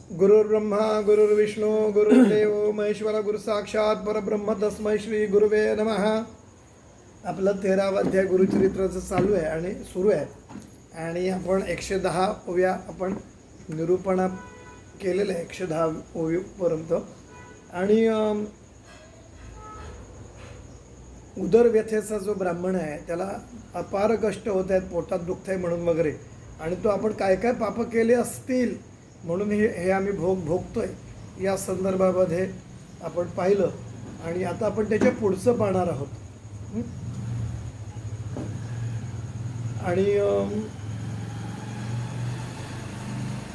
गुरुर्ब्रह्मा गुरुर्विष्णू गुरुर्देव महेश्वर गुरु साक्षात परब्रह्म तस्मै श्री गुरुवे नमः. आपलं 13वा अध्याय गुरुचरित्राचं चालू आहे आणि सुरू आहे आणि आपण 110 ओव्या आपण निरूपण केलेलं आहे 110 ओवीपर्यंत. आणि उदरव्यथेचा जो ब्राह्मण आहे त्याला अपार कष्ट होत आहेत, पोटात दुखत आहे म्हणून वगैरे, आणि तो आपण काय काय पापं केले असतील म्हणून हे आम्ही भोगतोय या संदर्भामध्ये आपण पाहिलं. आणि आता आपण त्याच्या पुढचं पाहणार आहोत. आणि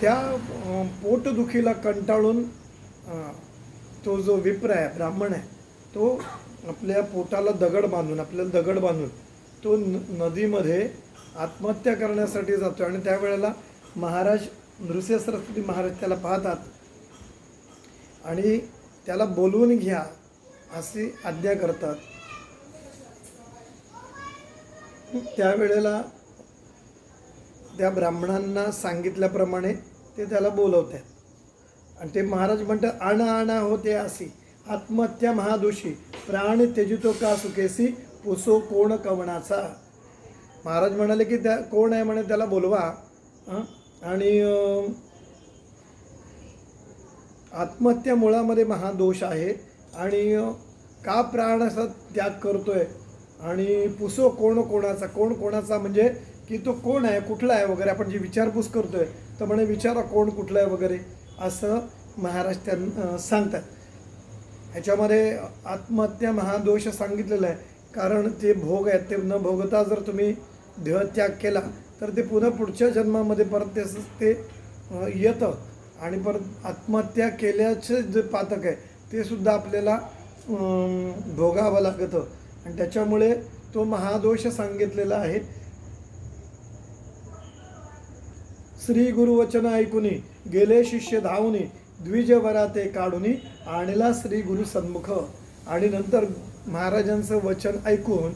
त्या पोटदुखीला कंटाळून तो जो विप्र आहे, ब्राह्मण आहे, तो आपल्या पोटाला आपल्याला दगड बांधून तो नदीमध्ये आत्महत्या करण्यासाठी जातो. आणि त्यावेळेला महाराज नृसिंह सरस्वती महाराज त्याला पाहतात आणि त्याला बोलवून घ्या अशी आज्ञा करतात. त्यावेळेला त्या ब्राह्मणांना सांगितल्याप्रमाणे ते त्याला बोलवतात आणि ते महाराज म्हणतात, आणा आणा होते असी आत्महत्या महादोषी प्राण त्यजितो का सुकेसी पुसो कोण कवणाचा. महाराज म्हणाले की त्या कोण आहे म्हणे, त्याला बोलवा. आणि आत्महत्या मुळामध्ये महादोष आहे आणि का प्राण असा त्याग करतोय आणि पुसो कोण कोणाचा म्हणजे की तो कोण आहे, कुठला आहे वगैरे, आपण जी विचारपूस करतोय तर म्हणे विचारा कोण कुठला आहे वगैरे असं महाराज त्यांना सांगतात. ह्याच्यामध्ये आत्महत्या महादोष सांगितलेलं आहे, कारण ते भोग आहेत ते न भोगता जर तुम्ही देहत्याग केला तर ते पुढच्या जन्मामध्ये परत ते येतं आणि परत आत्महत्या केल्याचं जे पातक आहे ते सुद्धा आपल्याला भोगावं लागतं आणि त्याच्यामुळे तो महादोष सांगितलेला आहे. श्री गुरुवचन ऐकुनी गेले शिष्य धावुनी द्विजवरा ते काढुनी आणला श्री गुरु सन्मुख. आणि नंतर महाराजांचं वचन ऐकून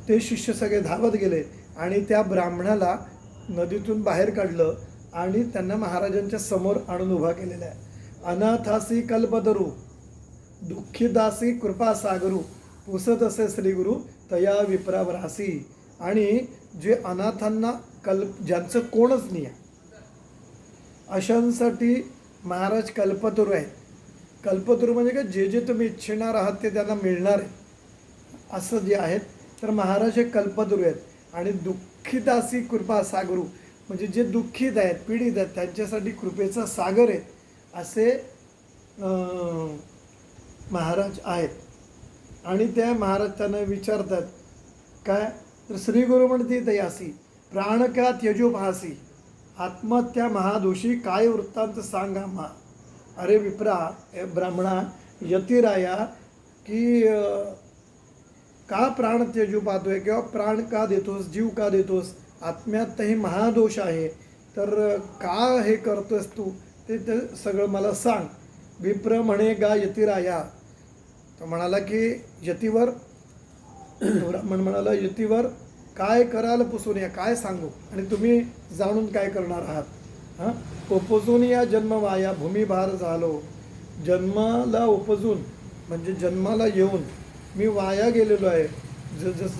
ते शिष्य सगळे धावत गेले आणि त्या ब्राह्मणाला नदीतून बाहेर काढलं आणि त्यांना महाराजांच्या समोर आणून उभा केलेला आहे. अनाथासी कल्पतरू दुःखीदासी कृपा सागरू पुसत असे श्री गुरु तया विप्रावरासी. आणि जे अनाथांना ज्यांचं कोणच नाही आहे अशांसाठी महाराज कल्पतरू आहेत. कल्पतरू म्हणजे काय, जे जे तुम्ही इच्छिणार आहात ते त्यांना मिळणार आहे असं जे आहेत. तर महाराज हे कल्पतरू आहेत. आणि दुःखितासी कृपा सागरू म्हणजे जे दुःखित आहेत, पीडित आहेत, त्यांच्यासाठी कृपेचा सागर आहे असे महाराज आहेत. आणि त्या महाराज त्यांना विचारतात काय, तर श्री गुरु म्हणते तयासी प्राण का त्यजो पाहासी आत्महत्या महादोषी काय वृत्तांत सांगा मा. अरे विप्रा, ब्राह्मणा, यतिराया, की का प्राण त्यजू पाहतोय किंवा प्राण का देतोस, जीव का देतोस, आत्म्यातही महादोष आहे, तर का हे करतोस तू ते सगळं मला सांग. विप्र म्हणे गा यतिराया. तो म्हणाला की यतीवर, ब्राह्मण म्हणाला यतीवर काय कराल पुसून या, काय सांगू आणि तुम्ही जाणून काय करणार आहात. उपजून या जन्म वाया भूमिभार झालो. जन्माला उपजून म्हणजे जन्माला येऊन मी वाया गेलेलो आहे,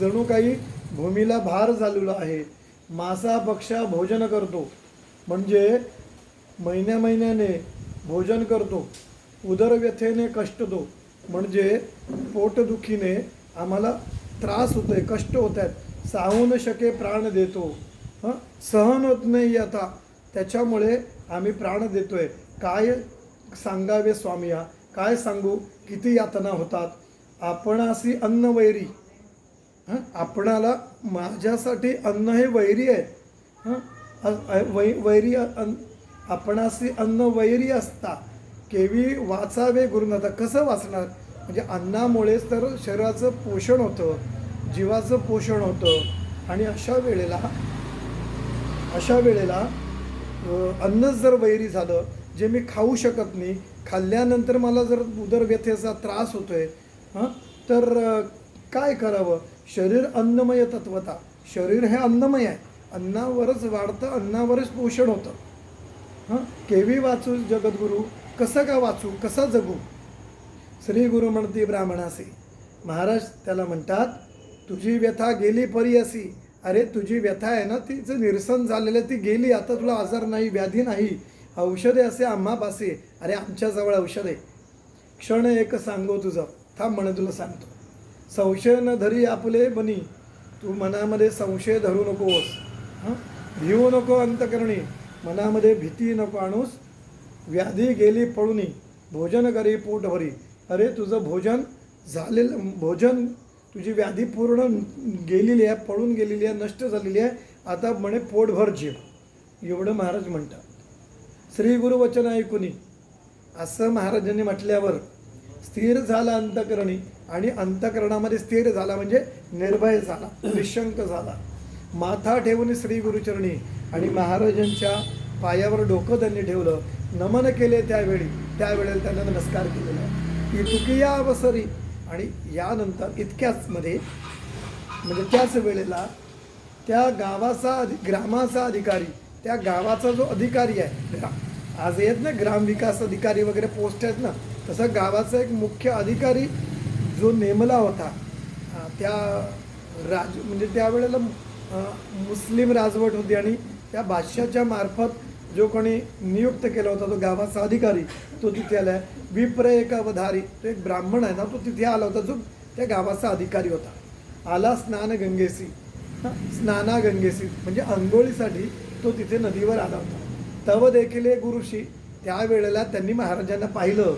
जणू काही भूमीला भार झालेलो आहे. मासा पक्षा भोजन करतो म्हणजे महिन्याने भोजन करतो. उदरव्यथेने कष्टतो म्हणजे पोटदुखीने आम्हाला त्रास होतो आहे, कष्ट होत आहेत. साहून शके प्राण देतो, सहन होत नाही आता त्याच्यामुळे आम्ही प्राण देतोय. काय सांगावे स्वामिया, काय सांगू, किती यातना होतात. आपणासी अन्न वैरी, आपणाला माझ्यासाठी अन्न हे वैरी आहे. वैरी आपणासी अन्न वैरी असता केवी वाचावे गुरुनाथा. कसं वाचणार, म्हणजे अन्नामुळेच तर शरीराचं पोषण होतं, जीवाचं पोषण होतं. आणि अशा वेळेला अन्नच जर वैरी झालं, जे मी खाऊ शकत नाही, खाल्ल्यानंतर मला जर उदरव्यथेचा त्रास होतोय, तर काय करावं. शरीर अन्नमय तत्वता, शरीर हे अन्नमय आहे अन्नावरच वाढतं, अन्नावरच पोषण होतं. हां, केवी वाचू जगद्गुरू, कसं का वाचू, कसा जगू. श्री गुरु म्हणती ब्राह्मणासी. महाराज त्याला म्हणतात, तुझी व्यथा गेली परी असी. अरे तुझी व्यथा आहे ना, तिचं निरसन झालेलं, ती गेली. आता तुला आजार नाही, व्याधी नाही. औषधे असे आम्हापासी. अरे आमच्याजवळ औषध आहे. क्षण एक सांगो तुझं, थांब म्हणे तुला सांगतो. संशय न धरी आपले बनी. तू मनामध्ये संशय धरू नकोस. हां, भिवू नको अंतकरणी. मनामध्ये भीती नको आणूस. व्याधी गेली पळूनी, भोजन करी पोट भरी. अरे तुझं भोजन झालेलं, भोजन, तुझी व्याधी पूर्ण गेलेली आहे, पळून गेलेली आहे, नष्ट झालेली आहे. आता म्हणे पोटभर जेव. एवढं महाराज म्हणतात. श्री गुरुवचन ऐकुनी. असं महाराजांनी म्हटल्यावर स्थिर झाला अंतकरणी. आणि अंतकरणामध्ये स्थिर झाला म्हणजे निर्भय झाला, निशंक झाला. माथा ठेवून श्री गुरुचरणी. आणि महाराजांच्या पायावर डोकं त्यांनी ठेवलं, नमन केले. त्यावेळेला त्यांना नमस्कार केलेला आहे. इतुकिया अवसरी. आणि यानंतर इतक्याच मध्ये म्हणजे त्याच वेळेला त्या गावाचा ग्रामाचा अधिकारी, त्या गावाचा जो अधिकारी आहे, आज येत ना ग्रामविकास अधिकारी वगैरे पोस्ट आहेत ना, तसा गावाचा एक मुख्य अधिकारी जो नेमला होता, त्या म्हणजे त्यावेळेला मुस्लिम राजवट होती. आणि त्या बादशाच्या मार्फत जो कोणी नियुक्त केला होता, तो गावाचा अधिकारी, तो तिथे आला आहे. विप्र एक अवधारी, तो एक ब्राह्मण आहे ना, तो तिथे आला होता, जो त्या गावाचा अधिकारी होता. आला स्नानगंगेसी. स्नानागंगेसी म्हणजे आंघोळीसाठी तो तिथे नदीवर आला होता. तव देखील गुरुशी. त्यावेळेला त्यांनी महाराजांना पाहिलं.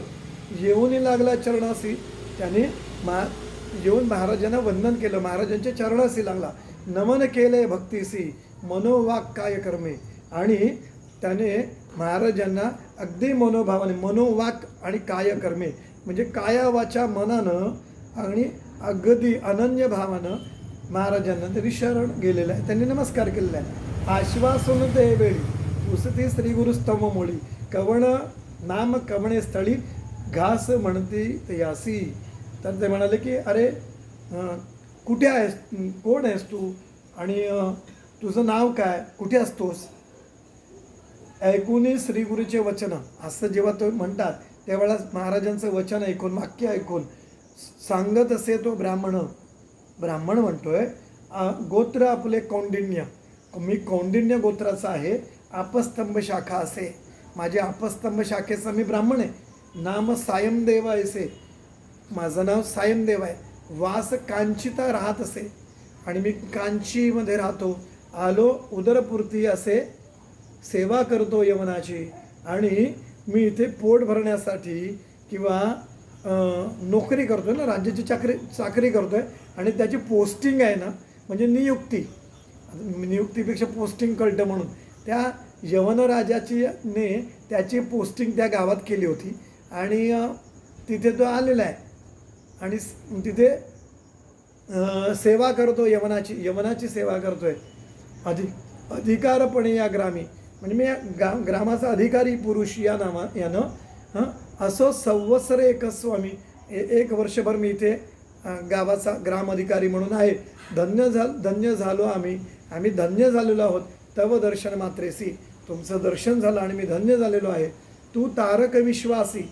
येऊन लागला चरणासी. त्याने येऊन महाराजांना वंदन केलं, महाराजांच्या चरणासी लागला. नमन केले भक्तीसी, मनोवाक काय कर्मे. आणि त्याने महाराजांना अगदी मनोभावाने, मनोवाक आणि काय कर्मे म्हणजे काया वाचा मनानं आणि अगदी अनन्य भावानं महाराजांना तरी शरण गेलेलं आहे, त्यांनी नमस्कार केलेला आहे. आश्वासन ते वेळी उसती श्री गुरुस्तव मोळी. कवण नाम कवणे स्थळी, घास म्हणती तयासी. तर ते म्हणाले की अरे कुठे आहेस, कोण आहेस तू, आणि तुझं नाव काय, कुठे असतोस. ऐकून श्री गुरुचे वचन. असं जेव्हा तो म्हणतात त्यावेळेला महाराजांचं वचन ऐकून, वाक्य ऐकून सांगत असे तो ब्राह्मण म्हणतोय, गोत्र आपले कौंडिन्य. मी कौंडिन्य गोत्राचा आहे, आपस्तंभ शाखा असे. माझे आपस्तंभ शाखेचा मी ब्राह्मण आहे. नाम सायमदेव ऐसे. माझं नाव सायमदेव आहे. वास कांचिता राहत असे. आणि मी कांचीमध्ये राहतो. आलो उदरपूर्ती असे, सेवा करतो यवनाची. आणि मी इथे पोट भरण्यासाठी किंवा नोकरी करतोय ना, राज्याची चाकरी करतोय. आणि त्याची पोस्टिंग आहे ना, म्हणजे नियुक्तीपेक्षा पोस्टिंग कळतं म्हणून त्या यवन राजाने त्याची पोस्टिंग त्या गावात केली होती. आणि तिथे तो आलेला आहे. आणि तिथे सेवा करतो यवनाची सेवा करतोय. अधिकारपणे या ग्रामी म्हणजे मी ग्रामाचा अधिकारी पुरुष यानं असो संवत्सर एक स्वामी. 1 वर्षभर मी इथे गावाचा ग्राम अधिकारी म्हणून आहे. धन्य झालो आम्ही धन्य झालेलो आहोत. तव दर्शन मात्रेसी. तुमचं दर्शन झालं आणि मी धन्य झालेलो आहे. तू तारक विश्वासी.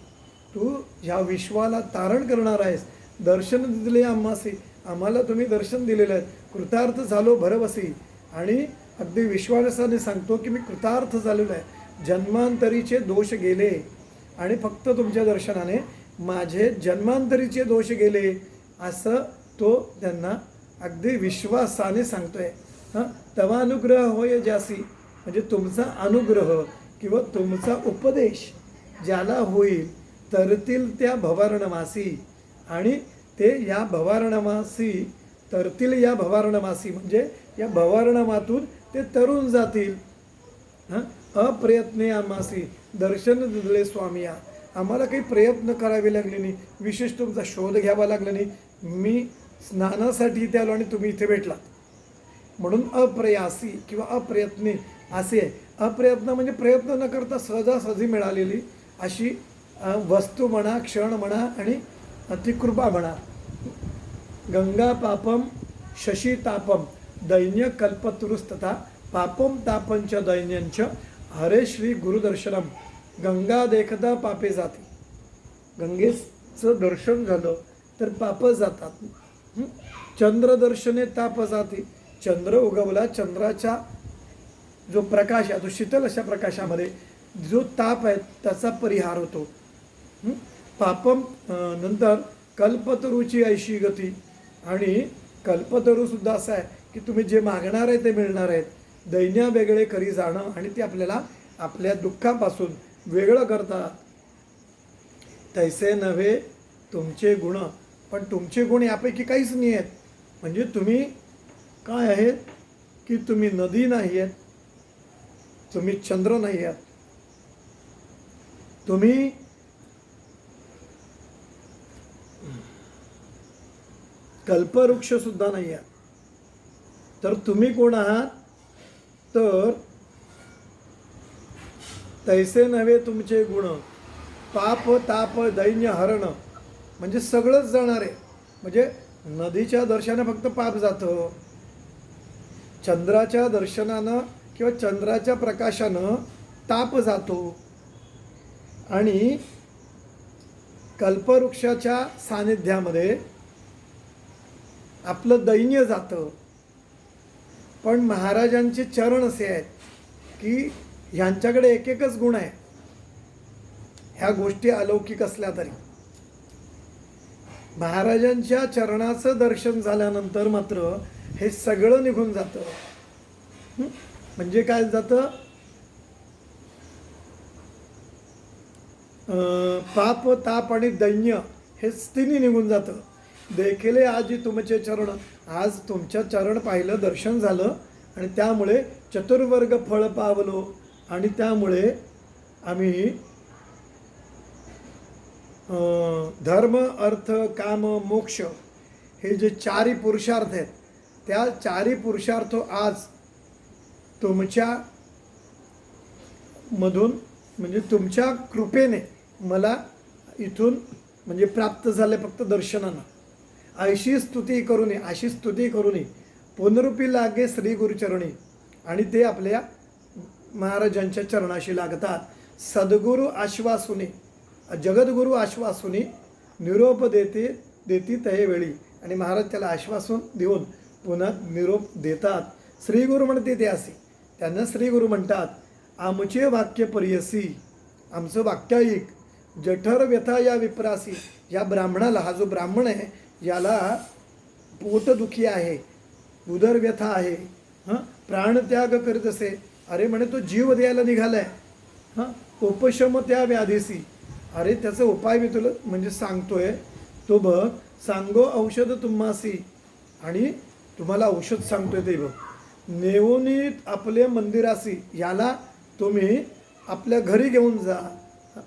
तू ह्या विश्वाला तारण करणार आहेस. दर्शन दिले आम्हासी. आम्हाला तुम्ही दर्शन दिलेलं आहे. कृतार्थ झालो भरवसी. आणि अगदी विश्वासाने सांगतो की मी कृतार्थ झालेलो आहे. जन्मांतरीचे दोष गेले आणि फक्त तुमच्या दर्शनाने माझे जन्मांतरीचे दोष गेले, असं तो त्यांना अगदी विश्वासाने सांगतोय. तवा अनुग्रह होय ज्यासी. म्हणजे तुमचा अनुग्रह किंवा तुमचा उपदेश ज्याला होईल तरतील त्या भवारणमासी. आणि ते या भवारणमासी तरतील या भवारणमासी म्हणजे या भवारणमातून ते तरुण जातील. अप्रयत्ने आम्हासी दर्शन दिले स्वामी. आम्हाला काही प्रयत्न करावे लागले नाही, विशेष तुमचा शोध घ्यावा लागला नाही. मी स्नानासाठी इथे आलो आणि तुम्ही इथे भेटलात. म्हणून अप्रयासी किंवा अप्रयत्ने असे. अप्रयत्न म्हणजे प्रयत्न न करता सहजासहजी मिळालेली अशी वस्तू म्हणा, क्षण म्हणा आणि अतिकृपा म्हणा. गंगा पापम शशी तापम दैन्य कल्पतरुस्तथा पापम तापंच दैन्यंच हरे श्री गुरुदर्शनम. गंगा देखता पापे जाते. गंगेचं दर्शन झालं तर पाप जातात. चंद्रदर्शने ताप जाते. चंद्र उगवला, चंद्राचा जो प्रकाश आहे तो शीतल अशा प्रकाशामध्ये जो ताप आहे त्याचा परिहार होतो. पापम नंतर कल्पतरूची ऐशी गती. आणि कल्पतरू सुद्धा असं आहे की तुम्ही जे मागणार आहे ते मिळणार आहेत. दैन्या वेगळे करी जाणं आणि ते आपल्याला आपल्या दुःखापासून वेगळं करतात. तैसे नव्हे तुमचे गुण. पण तुमचे गुण यापैकी काहीच नाही आहेत. म्हणजे तुम्ही काय आहेत की तुम्ही नदी नाही आहेत, तुम्ही चंद्र नाही आहात, तुम्ही कल्पवृक्ष सुद्धा नाही आहात. तर तुम्ही कोण आहात? तर तैसे नव्हे तुमचे गुण, पाप ताप दैन्य हरण. म्हणजे सगळंच जाणार आहे. म्हणजे नदीच्या दर्शनानं फक्त पाप जातं, चंद्राच्या दर्शनानं किंवा चंद्राच्या प्रकाशानं ताप जातो, आणि कल्पवृक्षाच्या सानिध्यामध्ये आपलं दैन्य जातं. पण महाराजांचे चरण असे आहेत की ह्यांच्याकडे एक एकच गुण आहे. ह्या गोष्टी अलौकिक असल्या तरी महाराजांच्या चरणाचं दर्शन झाल्यानंतर मात्र हे सगळं निघून जातं. म्हणजे काय जातं? पाप ताप आणि दैन्य हे तिन्ही निघून जातं. देखले आजी तुमचे चरण. आज तुमच्या चरण पाहिलं, दर्शन झालं, आणि त्यामुळे चतुर्वर्ग फळ पावलो. आणि त्यामुळे आम्ही धर्म अर्थ काम मोक्ष हे जे चारी पुरुषार्थ आहेत त्या चारी पुरुषार्थ आज तुमच्या मधून म्हणजे तुमच्या कृपेने मला इथून म्हणजे प्राप्त झाले. फक्त दर्शनानं अशी स्तुती करूनही, अशी स्तुती करूनही पुनरुपी लागे श्री गुरुचरणी. आणि ते आपल्या महाराजांच्या चरणाशी लागतात. सद्गुरु आश्वासुनी, जगद्गुरु आश्वासुनी निरोप देती तहे वेळी. आणि महाराज त्याला आश्वासन देऊन पुन्हा निरोप देतात. श्रीगुरु म्हणते ते असे, त्यांना श्रीगुरु म्हणतात. आमचे वाक्य परियसी, आमचं वाक्य ऐक. जठर व्यथा या विप्रासी. या ब्राह्मणाला, हा जो ब्राह्मण आहे याला पोटदुखी आहे, उदरव्यथा आहे, प्राणत्याग करीत असे. अरे म्हणे तो जीव द्यायला निघालाय. उपशम त्या व्याधीसी. अरे त्याचा उपाय मी तुला म्हणजे सांगतोय तो बघ. सांगो औषध तुम्हासी. आणि तुम्हाला औषध सांगतोय ते बघ. नेऊनी आपले मंदिरासी. याला तुम्ही आपल्या घरी घेऊन जा.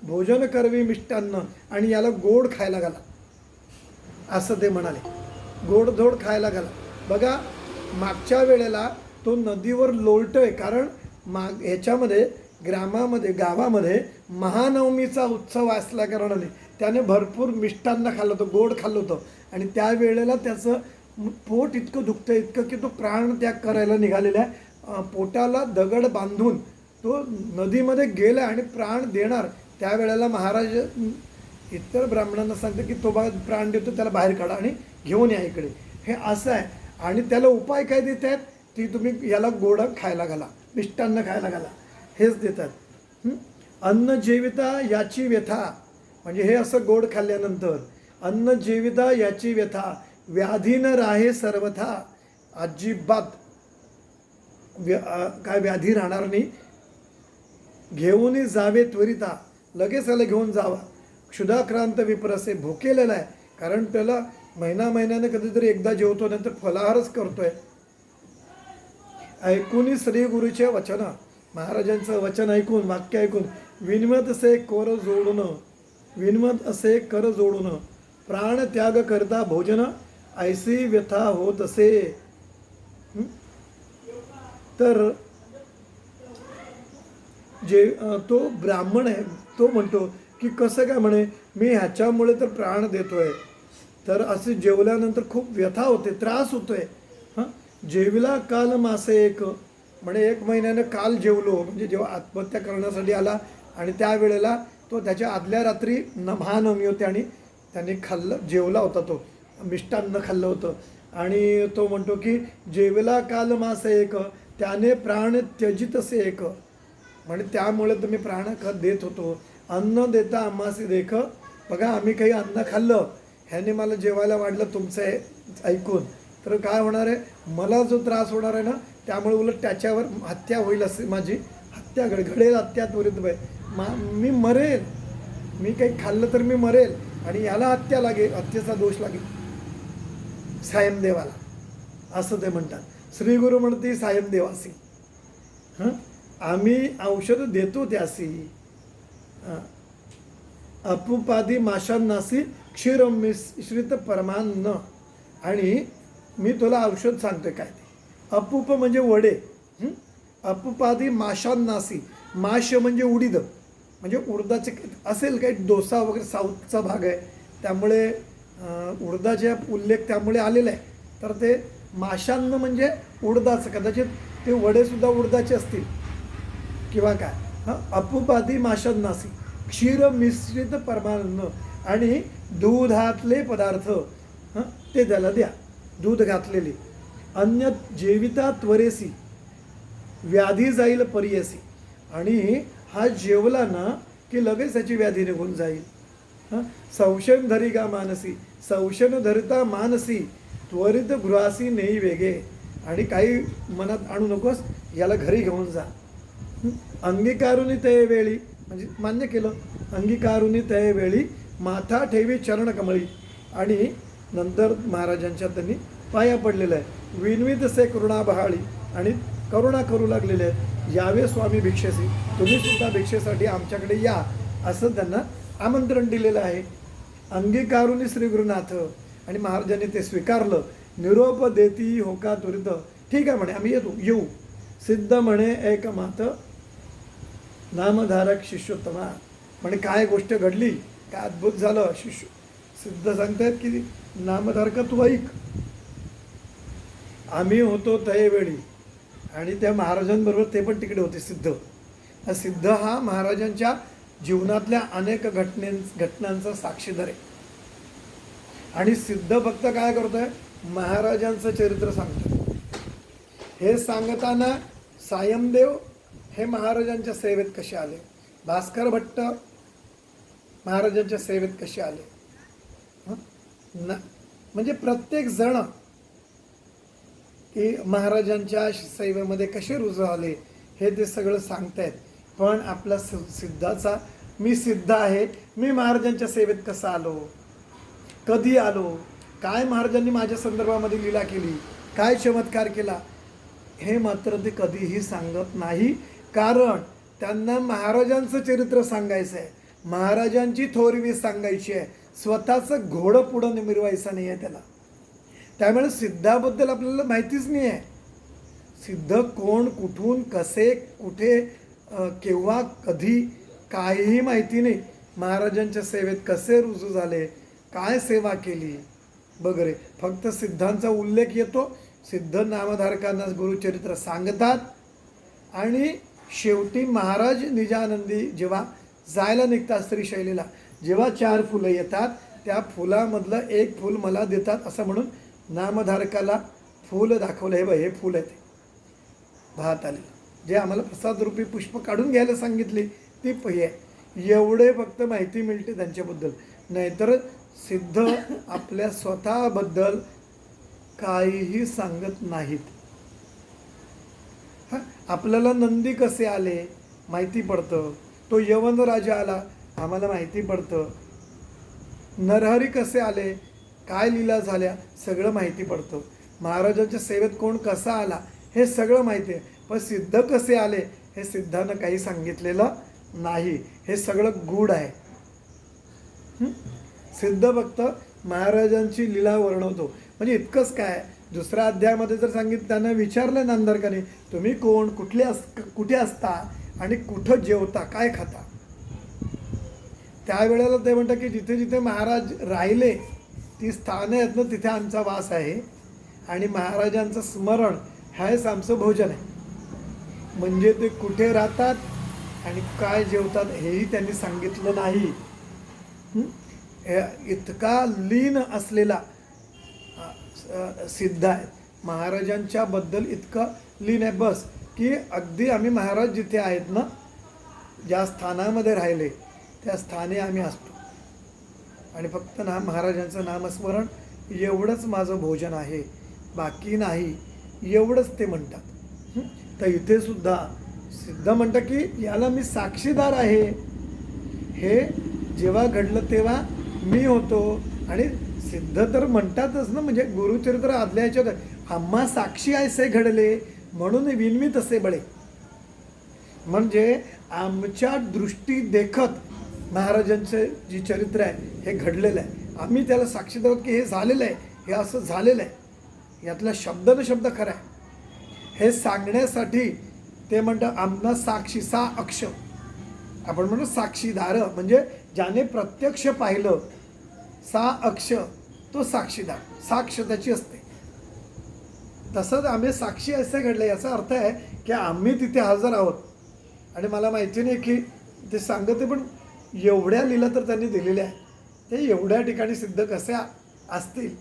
भोजन करवी मिष्टान्न. आणि याला गोड खायला घाला, असं ते म्हणाले. गोडधोड खायला घाला. बघा मागच्या वेळेला तो नदीवर लोळतोय, कारण ह्याच्यामध्ये गावामध्ये महानवमीचा उत्सव असल्या कारणाने त्याने भरपूर मिष्टान्न खाल्लं होतं, गोड खाल्लं होतं. आणि त्यावेळेला त्याचं पोट इतकं दुखतं इतकं की तो प्राणत्याग करायला निघालेला आहे. पोटाला दगड बांधून तो नदीमध्ये गेला आणि प्राण देणार. त्यावेळेला महाराज इतर ब्राह्मणांना सांगतं की तो प्राण देतो, त्याला बाहेर काढा आणि घेऊन या इकडे. हे असं आहे. आणि त्याला उपाय काय देत आहेत ती तुम्ही याला गोड खायला घाला, मिष्टान्न खायला घाला, हेच देतात. अन्न जेविता याची व्यथा. म्हणजे हे असं गोड खाल्ल्यानंतर अन्न जेविता याची व्यथा. व्याधी न राहे सर्वथा. अजिबात काय व्याधी राहणार नाही. घेऊन जावे त्वरिता. लगेच त्याला घेऊन जावा. क्षुधाक्रांत विप्रसे. भुकेलेला आहे, कारण त्याला महिन्याने कधीतरी एकदा जेवतो, नंतर फलाहारच करतोय. ऐकून श्री गुरुचे वचन. महाराजांचं वचन ऐकून, वाक्य ऐकून विनमत असे कर जोडून, विनमत असे कर जोडून प्राण त्याग करता भोजन ऐसी व्यथा होत असे. तर जे तो ब्राह्मण आहे तो म्हणतो की कसं काय म्हणे, मी ह्याच्यामुळे तर प्राण देतोय, तर असे जेवल्यानंतर खूप व्यथा होते, त्रास होतोय. जेविला काल मासे एक. म्हणे 1 महिन्यानं काल जेवलो, म्हणजे जेव्हा आत्महत्या करण्यासाठी आला आणि त्यावेळेला तो त्याच्या आदल्या रात्री महानवमी होती आणि त्याने जेवला होता, तो मिष्टान्न खाल्लं होतं. आणि तो म्हणतो की जेवला काल मास एक, त्याने प्राण त्यजितसे एक. म्हणजे त्यामुळे तुम्ही प्राण देत होतो. अन्न देता आम्हासी देख. बघा आम्ही काही अन्न खाल्लं, ह्याने मला जेवायला वाढलं तुमचं हे ऐकून, तर काय होणार आहे, मला जो त्रास होणार आहे ना, त्यामुळे उलट त्याच्यावर हत्या होईल, असे माझी हत्या घडेल, हत्या त्वरित मी मरेल, मी काही खाल्लं तर मी मरेल आणि याला हत्या लागेल, हत्येचा दोष लागेल सायमदेवाला, असं ते म्हणतात. श्री गुरु म्हणते सायमदेवासी, हां आम्ही औषध देतो त्यासी. अपुपादी माशांनासी क्षीर मिश्रित परमान्न. आणि मी तुला औषध सांगतोय काय ते. अपूप म्हणजे वडे, अपुपादी माशांनासी, माश म्हणजे उडीद, म्हणजे उडदाचे असेल काही डोसा वगैरे साऊथचा भाग आहे, त्यामुळे उडदाचे उल्लेख त्यामुळे आलेला आहे. तर ते माशांना म्हणजे उडदाचं, कदाचित ते वडेसुद्धा उडदाचे असतील किंवा काय. अपुपादी माशांनासी क्षीर मिश्रित परमान्न. आणि दुधातले पदार्थ ते त्याला द्या, दूध घातलेले. अन्य जेविता त्वरेसी, व्याधी जाईल परियसी. आणि हा जेवला ना की लगेच त्याची व्याधी निघून जाईल. संशयन धरी का मानसी, संशयन धरिता मानसी, त्वरित गृहासी नेई वेगे. आणि काही मनात आणू नकोस, याला घरी घेऊन जा. अंगीकारुनी तय वेळी, म्हणजे मान्य केलं, अंगीकारुनी तय वेळी माथा ठेवी चरण कमळी. आणि नंतर महाराजांच्या त्यांनी पाया पडलेलं आहे. विनवित से करुणा बहाळी, आणि करुणा करू लागलेले आहेत. यावे स्वामी भिक्षेसी, तुम्ही सुद्धा भिक्षेसाठी आमच्याकडे या, असं त्यांना आमंत्रण दिलेलं आहे. अंगीकारुनी श्री गुरुनाथ. आणि महाराजांनी ते स्वीकारलं. निरोप देती होका त्वरित, ठीक आहे म्हणे, आम्ही येऊ. सिद्ध म्हणे एक मात, नामधारक शिष्योत्तमा. म्हणे काय गोष्ट घडली, काय अद्भुत झालं. शिष्य सिद्ध सांगतायत की नामधारक तू ऐक. आम्ही होतो त्यावेळी, आणि त्या महाराजांबरोबर ते पण तिकडे होते सिद्ध. सिद्ध हा महाराजांच्या जीवनातल्या अनेक घटनांचा साक्षीदार आहे. आणि सिद्ध फक्त काय करतोय, महाराजांचं चरित्र सांगतोय. हे सांगताना सायमदेव हे महाराजांच्या सेवेत कसे आले, भास्कर भट्ट महाराजांच्या सेवेत कसे आले, म्हणजे प्रत्येक जण की महाराजांच्या सेवेमध्ये कसे रुजू आले हे ते सगळं सांगतायत. पण आपला सिद्धाचा, मी सिद्ध आहे, मी महाराजांच्या सेवेत कसा आलो, कधी आलो, काय महाराजांनी माझ्या संदर्भामध्ये लीला केली, काय चमत्कार केला, हे मात्र ते कधीही सांगत नाही. कारण त्यांना महाराजांचं चरित्र सांगायचं आहे, महाराजांची थोरवी सांगायची आहे, स्वतःचं घोडं पुढं मिरवायचं नाही आहे त्याला. त्यामुळे सिद्धाबद्दल आपल्याला माहितीच नाही आहे. सिद्ध कोण, कुठून, कसे, कुठे, केव्हा, कधी, काहीही माहिती नाही. महाराजांच्या सेवेत कसे रुजू झाले, काय सेवा केली वगैरे, फक्त सिद्धांचा उल्लेख येतो. सिद्ध नामधारकांना गुरुचरित्र सांगतात. आणि शेवटी महाराज निजानंदी जेव्हा जायला निघतात श्रीशैलीला, जेव्हा 4 फुलं येतात, त्या फुलामधलं एक फूल मला देतात असं म्हणून नामधारकाला फूल दाखवलं. हे हे फूल आहे, ते भात आले, जे आम्हाला प्रसादरूपी पुष्प काढून घ्यायला सांगितली ती आहे. एवढे फक्त माहिती मिळते त्यांच्याबद्दल. नाहीतर सिद्ध आपल्या स्वतःबद्दल काहीही सांगत नाहीत. आपल्याला नंदी कसे आले माहिती पडतं, तो यवन राजा आला आम्हाला माहिती पडतं, नरहरी कसे आले, काय लीला झाल्या, सगळं माहिती पडतं. महाराजांच्या सेवेत कोण कसा आला हे सगळं माहिती आहे. पण सिद्ध कसे आले हे सिद्धानं काही सांगितलेलं नाही. हे सगळं गूढ आहे. सिद्ध फक्त महाराजांची लीला वर्णवतो. म्हणजे इतकंच काय, दुसऱ्या अध्यायामध्ये जर सांगितलं, त्यांना विचारलं नामधारकाने, तुम्ही कोण, कुठे असता आणि कुठं जेवता, काय खाता. त्यावेळेला ते म्हणतात की जिथे जिथे महाराज राहिले ती स्थानं आहेत ना, तिथे आमचा वास आहे आणि महाराजांचं स्मरण हेच आमचं भोजन आहे. म्हणजे ते कुठे राहतात आणि काय जेवतात हेही त्यांनी सांगितलं नाही. इतका लीन असलेला सिद्ध आहे महाराजांच्या बद्दल, इतकं लीन आहे बस की अगदी आम्ही महाराज जिथे आहेत ना, ज्या स्थानामध्ये राहिले त्या स्थानी आम्ही असतो आणि फक्त महाराजांचं नामस्मरण एवढंच माझं भोजन आहे, बाकी नाही, एवढंच ते म्हणतात. तर इथे सुद्धा सिद्ध म्हणतात की याला मी साक्षीदार आहे, हे जेव्हा घडलं तेव्हा मी होतो. आणि सिद्ध तर म्हणतातच ना, म्हणजे गुरुचरित्र आदल्या ह्याच्यात आम्हा साक्षी ऐसे घडले म्हणून विनमी तसे बळे, म्हणजे आमच्या दृष्टी देखत महाराजांचं जी चरित्र आहे हे घडलेलं आहे, आम्ही त्याला साक्षीदार आहोत की हे झालेलं आहे, हे असं झालेलं आहे, यातला शब्द न शब्द खरा आहे हे सांगण्यासाठी ते म्हणतात आम्हाला साक्षी, सा अक्ष, आपण म्हणतो साक्षीदार, म्हणजे ज्याने प्रत्यक्ष पाहिलं, सा अक्ष तो साक्षीदार, साक्ष त्याची असते. तसंच आम्ही साक्षी असे घडले, याचा अर्थ आहे की आम्ही तिथे हजर आहोत. आणि मला माहिती नाही की ते सांगते, पण एवढ्या लीला तर त्यांनी दिलेल्या आहे, ते एवढ्या ठिकाणी सिद्ध कसे असतील,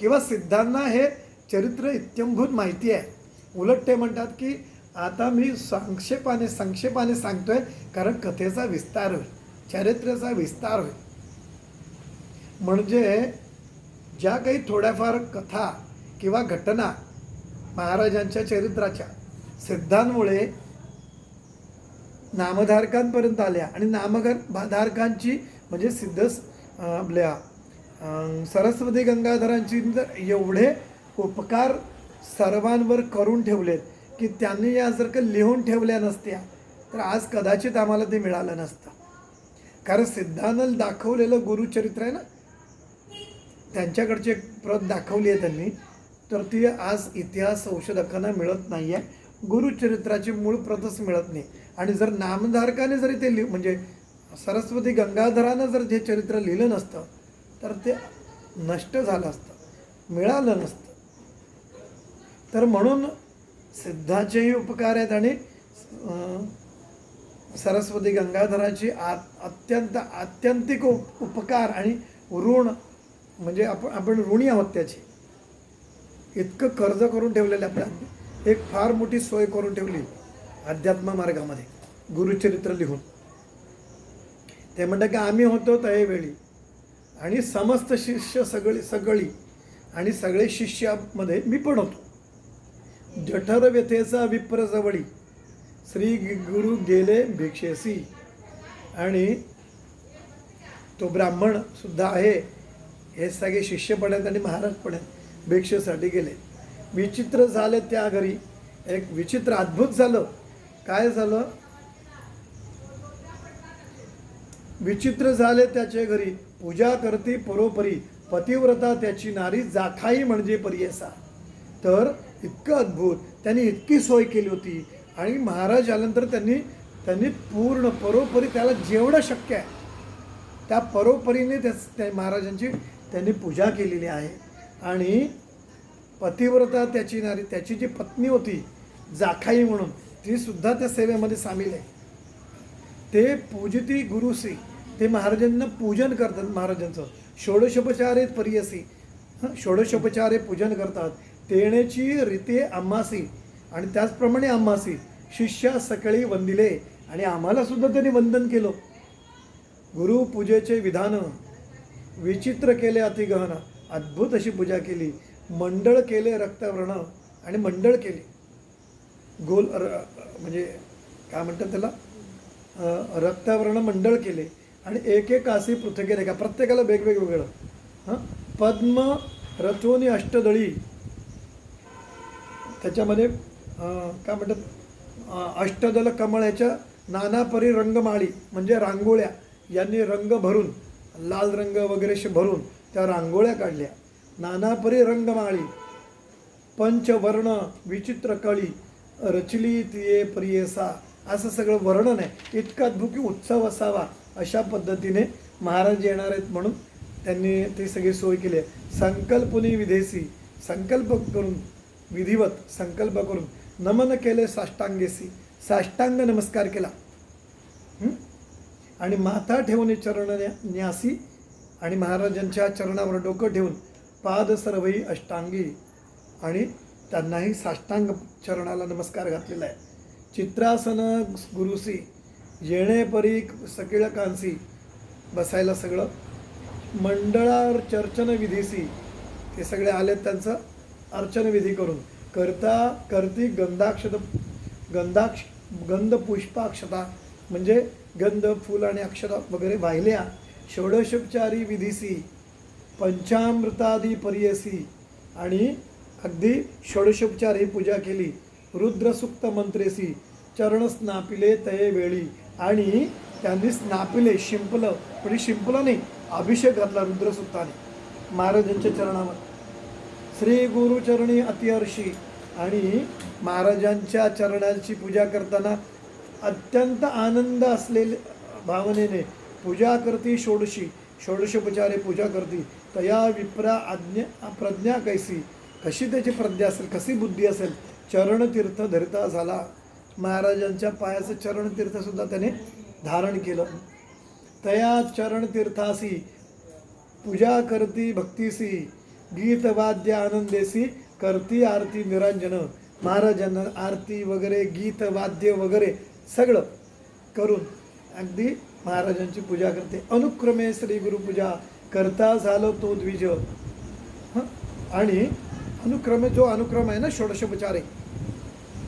किंवा सिद्धांना हे चरित्र इत्यंभूत माहिती आहे. उलट ते म्हणतात की आता मी संक्षेपाने सांगतोय, कारण कथेचा विस्तार होईल, चरित्राचा विस्तार होईल. म्हणजे ज्या काही थोड्याफार कथा किंवा घटना महाराजांच्या चरित्राच्या सिद्धांमुळे नामधारकांपर्यंत आल्या, आणि नामधारकांची म्हणजे सिद्ध आपल्या सरस्वती गंगाधरांची एवढे उपकार सर्वांवर करून ठेवलेत की त्यांनी या जर का लिहून ठेवल्या नसत्या तर आज कदाचित आम्हाला ते मिळालं नसतं. कारण सिद्धांत दाखवलेलं गुरुचरित्र आहे ना, त्यांच्याकडची एक प्रत दाखवली आहे त्यांनी, तर ती आज इतिहास संशोधकांना मिळत नाही आहे, गुरुचरित्राची मूळ प्रतच मिळत नाही. आणि जर नामधारकाने जरी ते म्हणजे सरस्वती गंगाधरानं जर जे चरित्र लिहिलं नसतं तर ते नष्ट झालं असतं, मिळालं नसतं. तर म्हणून सिद्धाचेही उपकार आहेत आणि सरस्वती गंगाधराची आत्यंतिक उपकार आणि ऋण, म्हणजे आपण ऋणी आहोत त्याची. इतकं कर्ज करून ठेवलेलं आपल्याला, एक फार मोठी सोय करून ठेवली अध्यात्म मार्गामध्ये गुरुचरित्र लिहून. ते म्हणतात की आम्ही होतो त्यावेळी, आणि समस्त शिष्य सगळी आणि सगळे शिष्यामध्ये मी पण होतो. जठर व्यथेचा विप्र जवळी श्री गुरु गेले भिक्षेसी, आणि तो ब्राह्मण सुद्धा आहे, हे सगळे शिष्य पण आहेत आणि महाराज पण आहेत, भिक्षेसाठी गेले. विचित्र झाले त्या घरी, एक विचित्र अद्भुत झालं. काय झालं? विचित्र झाले त्याचे घरी, पूजा करती परोपरी, पतिव्रता त्याची नारी, जाखाई म्हणजे परियसा. तर इतकं अद्भुत, त्यांनी इतकी सोय केली होती. आणि महाराज आल्यानंतर त्यांनी पूर्ण परोपरी त्याला जेवढं शक्य आहे त्या परोपरीने त्या महाराजांची त्यांनी पूजा केलेली आहे. आणि पतिव्रता त्याची नारी, त्याची जी पत्नी होती जाखाई म्हणून, ती सुद्धा त्या सेवेमध्ये सामील आहे. ते पूजिती गुरुसी, ते महाराजांना पूजन करतात. महाराजांचं षोडशोपचारे परियसी, षोडशोपचारे पूजन करतात. तेणेची रीते आम्हासी, आणि त्याचप्रमाणे आम्हासी शिष्या सकळी वंदिले, आणि आम्हाला सुद्धा त्यांनी वंदन केलं. गुरुपूजेचे विधान विचित्र केले अतिगहन, अद्भुत अशी पूजा केली. मंडळ केले रक्तवर्ण, आणि मंडळ केले गोल, म्हणजे काय म्हणतात त्याला, रक्तवर्ण मंडळ केले. आणि एक एक आसी पृथके रेखा, प्रत्येकाला वेगवेगळं. पद्म रचोनी अष्टदळी, त्याच्यामध्ये काय म्हणतात, अष्टदल कमळाच्या नानापरी रंगमाळी, म्हणजे रांगोळ्या, यांनी रंग भरून, लाल रंग वगैरे भरून त्या रांगोळ्या काढल्या. नानापरी रंगमाळी, पंचवर्ण विचित्र कळी, रचली तिये प्रियेसा, असं सगळं वर्णन आहे. इतका अद्भुत की उत्सव असावा अशा पद्धतीने महाराज येणार आहेत म्हणून त्यांनी ती सगळी सोय केली आहे. संकल्पनी विधेसी, संकल्प करून, विधिवत संकल्प करून नमन केले साष्टांगेसी, साष्टांग नमस्कार केला. आणि माथा ठेवून चरण न्यासी आणि महाराजांच्या चरणावर डोकं ठेवून पाद सर्वही अष्टांगी आणि त्यांनाही साष्टांग चरणाला नमस्कार घातलेला आहे. चित्रासन गुरुसी येणे परी सकिळ कांसी बसायला सगळं मंडळावर चर्चन विधीसी ते सगळे आले त्यांचं अर्चन विधी करून करती गंध पुष्पाक्षता म्हणजे गंध फूल आणि अक्षता वगैरे वाहिल्या. षोडशोपचारी विधीसी पंचामृतादी पर्यसी आणि अगदी षोडशोपचार ही पूजा केली. रुद्रसुक्त मंत्रेसी चरण स्नापिले तये वेळी आणि त्यांनी स्नापिले शिंपलं पण शिंपलं नाही अभिषेक घातला रुद्रसुक्ताने महाराजांच्या चरणावर. श्री गुरुचरणी अतिहर्षी आणि महाराजांच्या चरणांची पूजा करताना अत्यंत आनंद असलेल्या भावनेने पूजा करती. षोडशोपचारे पूजा करती. तया विप्रा प्रज्ञा कैसी कशी त्याची प्रज्ञा असेल कशी बुद्धी असेल. चरणतीर्थ धरिता झाला. महाराजांच्या पायाचं चरणतीर्थसुद्धा त्याने धारण केलं. तया चरणतीर्थासी पूजा करती भक्तीसी गीतवाद्य आनंदेसी करती आरती निरंजन. महाराजांना आरती वगैरे गीत वाद्य वगैरे सगळं करून अगदी महाराजांची पूजा करते. अनुक्रमे श्री गुरुपूजा करता झालं तो द्विज. आणि अनुक्रमे जो अनुक्रम आहे ना षोडशोपचारे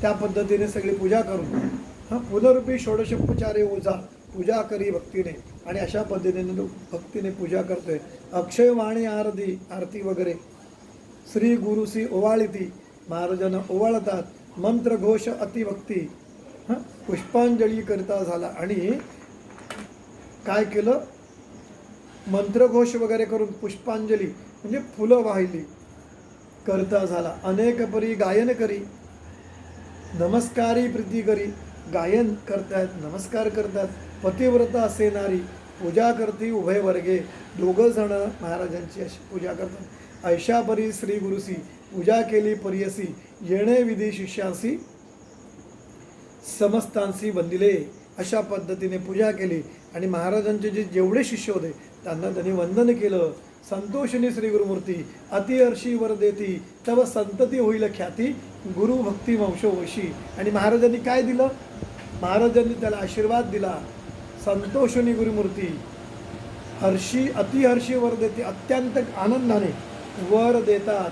त्या पद्धतीने सगळी पूजा करून पुनरुपी षोडशोपचारे ओझा पूजा करी भक्तीने आणि अशा पद्धतीने भक्तीने पूजा करतोय. अक्षयवाणी आरती वगैरे श्री गुरुसी ओवाळीती महाराजांना ओवाळतात. मंत्रघोष अतिभक्ती पुष्पांजली करता झाला आणि काय केलं मंत्रघोष वगैरे करून पुष्पांजली म्हणजे फुलं वाहिली करता झाला. अनेक परी गायन करी नमस्कारी प्रीती करी गायन करतात नमस्कार करतात. पतिव्रता असे नारी पूजा करती उभय वर्गे दोघं जण महाराजांची अशी पूजा करतात. ऐशा परी श्री गुरुसी पूजा केली पर्यसी येणे विधी शिष्यांसी समस्तांशी वंदिले. अशा पद्धतीने पूजा केली आणि महाराजांचे जेवढे शिष्य होते त्यांना त्यांनी वंदन केलं. संतोषिनी श्री गुरुमूर्ती अतिहर्षी वर देती तव संतती होईल ख्याती गुरु भक्ती वंशवशी. आणि महाराजांनी काय दिलं महाराजांनी त्याला आशीर्वाद दिला. संतोषिनी गुरुमूर्ती हर्षी अतिहर्षी वर देते अत्यंत आनंदाने वर देतात.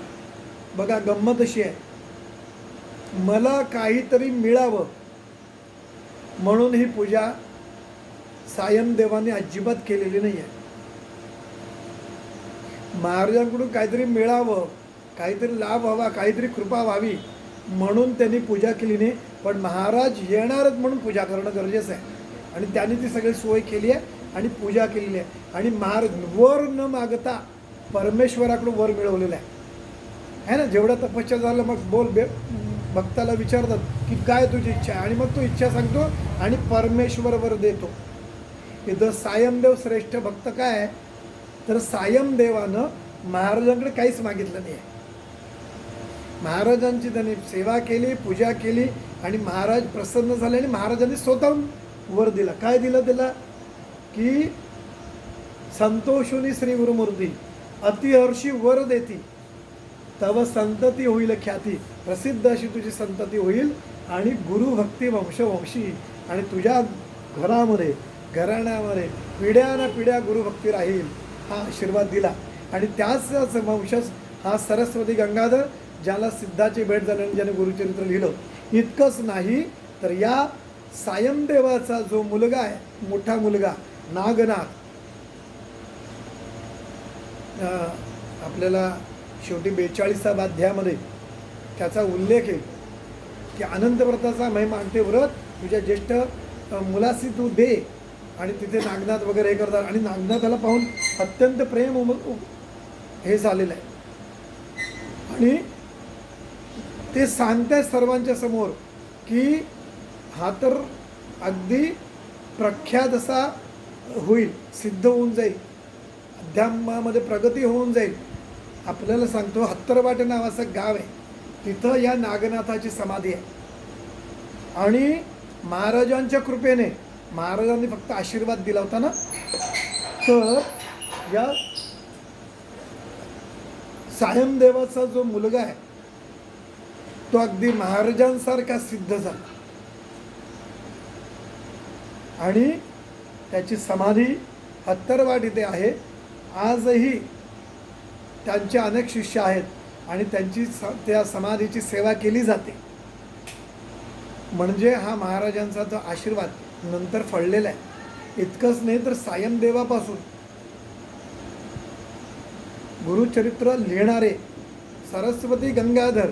बघा गंमत अशी आहे मला काहीतरी मिळावं म्हणून ही पूजा सायमदेवाने अजिबात केलेली नाही आहे. महाराजांकडून काहीतरी मिळावं काहीतरी लाभ व्हावा काहीतरी कृपा व्हावी म्हणून त्यांनी पूजा केली नाही. पण महाराज येणारच म्हणून पूजा करणं गरजेचं आहे आणि त्यांनी ती सगळी सोय केली आहे आणि पूजा केलेली आहे. आणि महाराज वर न मागता परमेश्वराकडून वर मिळवलेला आहे ना. जेवढं तपस्या झालं मग भक्ताला विचारतात की काय तुझी इच्छा आहे आणि मग तो इच्छा सांगतो आणि परमेश्वर वर देतो. इथं सायमदेव श्रेष्ठ भक्त काय आहे तर सायमदेवानं महाराजांकडे काहीच मागितलं नाही आहे. महाराजांची त्यांनी सेवा केली पूजा केली आणि महाराज प्रसन्न झाले आणि महाराजांनी स्वतःहून वर दिला. काय दिलं त्याला की संतोषुनी श्री गुरुमूर्ती अतिहर्षी वर देती तव संतती होईल ख्याती. प्रसिद्ध अशी तुझी संतती होईल आणि गुरुभक्ती वंशवंशी आणि तुझ्या घरामध्ये घराण्यामध्ये पिढ्यानपिढ्या गुरुभक्ती राहील हा आशीर्वाद दिला. आणि त्याच वंशज हा सरस्वती गंगाधर ज्याला सिद्धाची भेट झाल्याने ज्याने गुरुचरित्र लिहिलं. इतकंच नाही तर या सायमदेवाचा जो मुलगा आहे मोठा मुलगा नागनाथ आपल्याला शेवटी 42व्या अध्यायामध्ये त्याचा उल्लेख आहे की अनंतव्रताचा महिमा आणि ते व्रत तुझ्या ज्येष्ठ मुलासी तू दे. आणि तिथे नागनाथ वगैरे हे करतात आणि नागनाथाला पाहून अत्यंत प्रेम हे झालेलं आहे. आणि ते सांगताय सर्वांच्या समोर की हा तर अगदी प्रख्यात असा होईल सिद्ध होऊन जाईल अध्यात्मामध्ये प्रगती होऊन जाईल. आपल्याला सांगतो हत्तरवाट नावाचं गाव आहे तिथं या नागनाथाची समाधी आहे आणि महाराजांच्या कृपेने, महाराजांनी फक्त आशीर्वाद दिला होता ना, तर या सायमदेवाचा जो मुलगा आहे तो अगदी महाराजांसारखा सिद्ध झाला आणि त्याची समाधी हत्तरवाट इथे आहे. आजही त्यांचे अनेक शिष्य आहेत आणि त्यांची त्या समाधीची सेवा केली जाते. म्हणजे हा महाराजांचा जो आशीर्वाद नंतर फळलेला आहे. इतकंच नाही तर सायमदेवापासून गुरुचरित्र लिहिणारे सरस्वती गंगाधर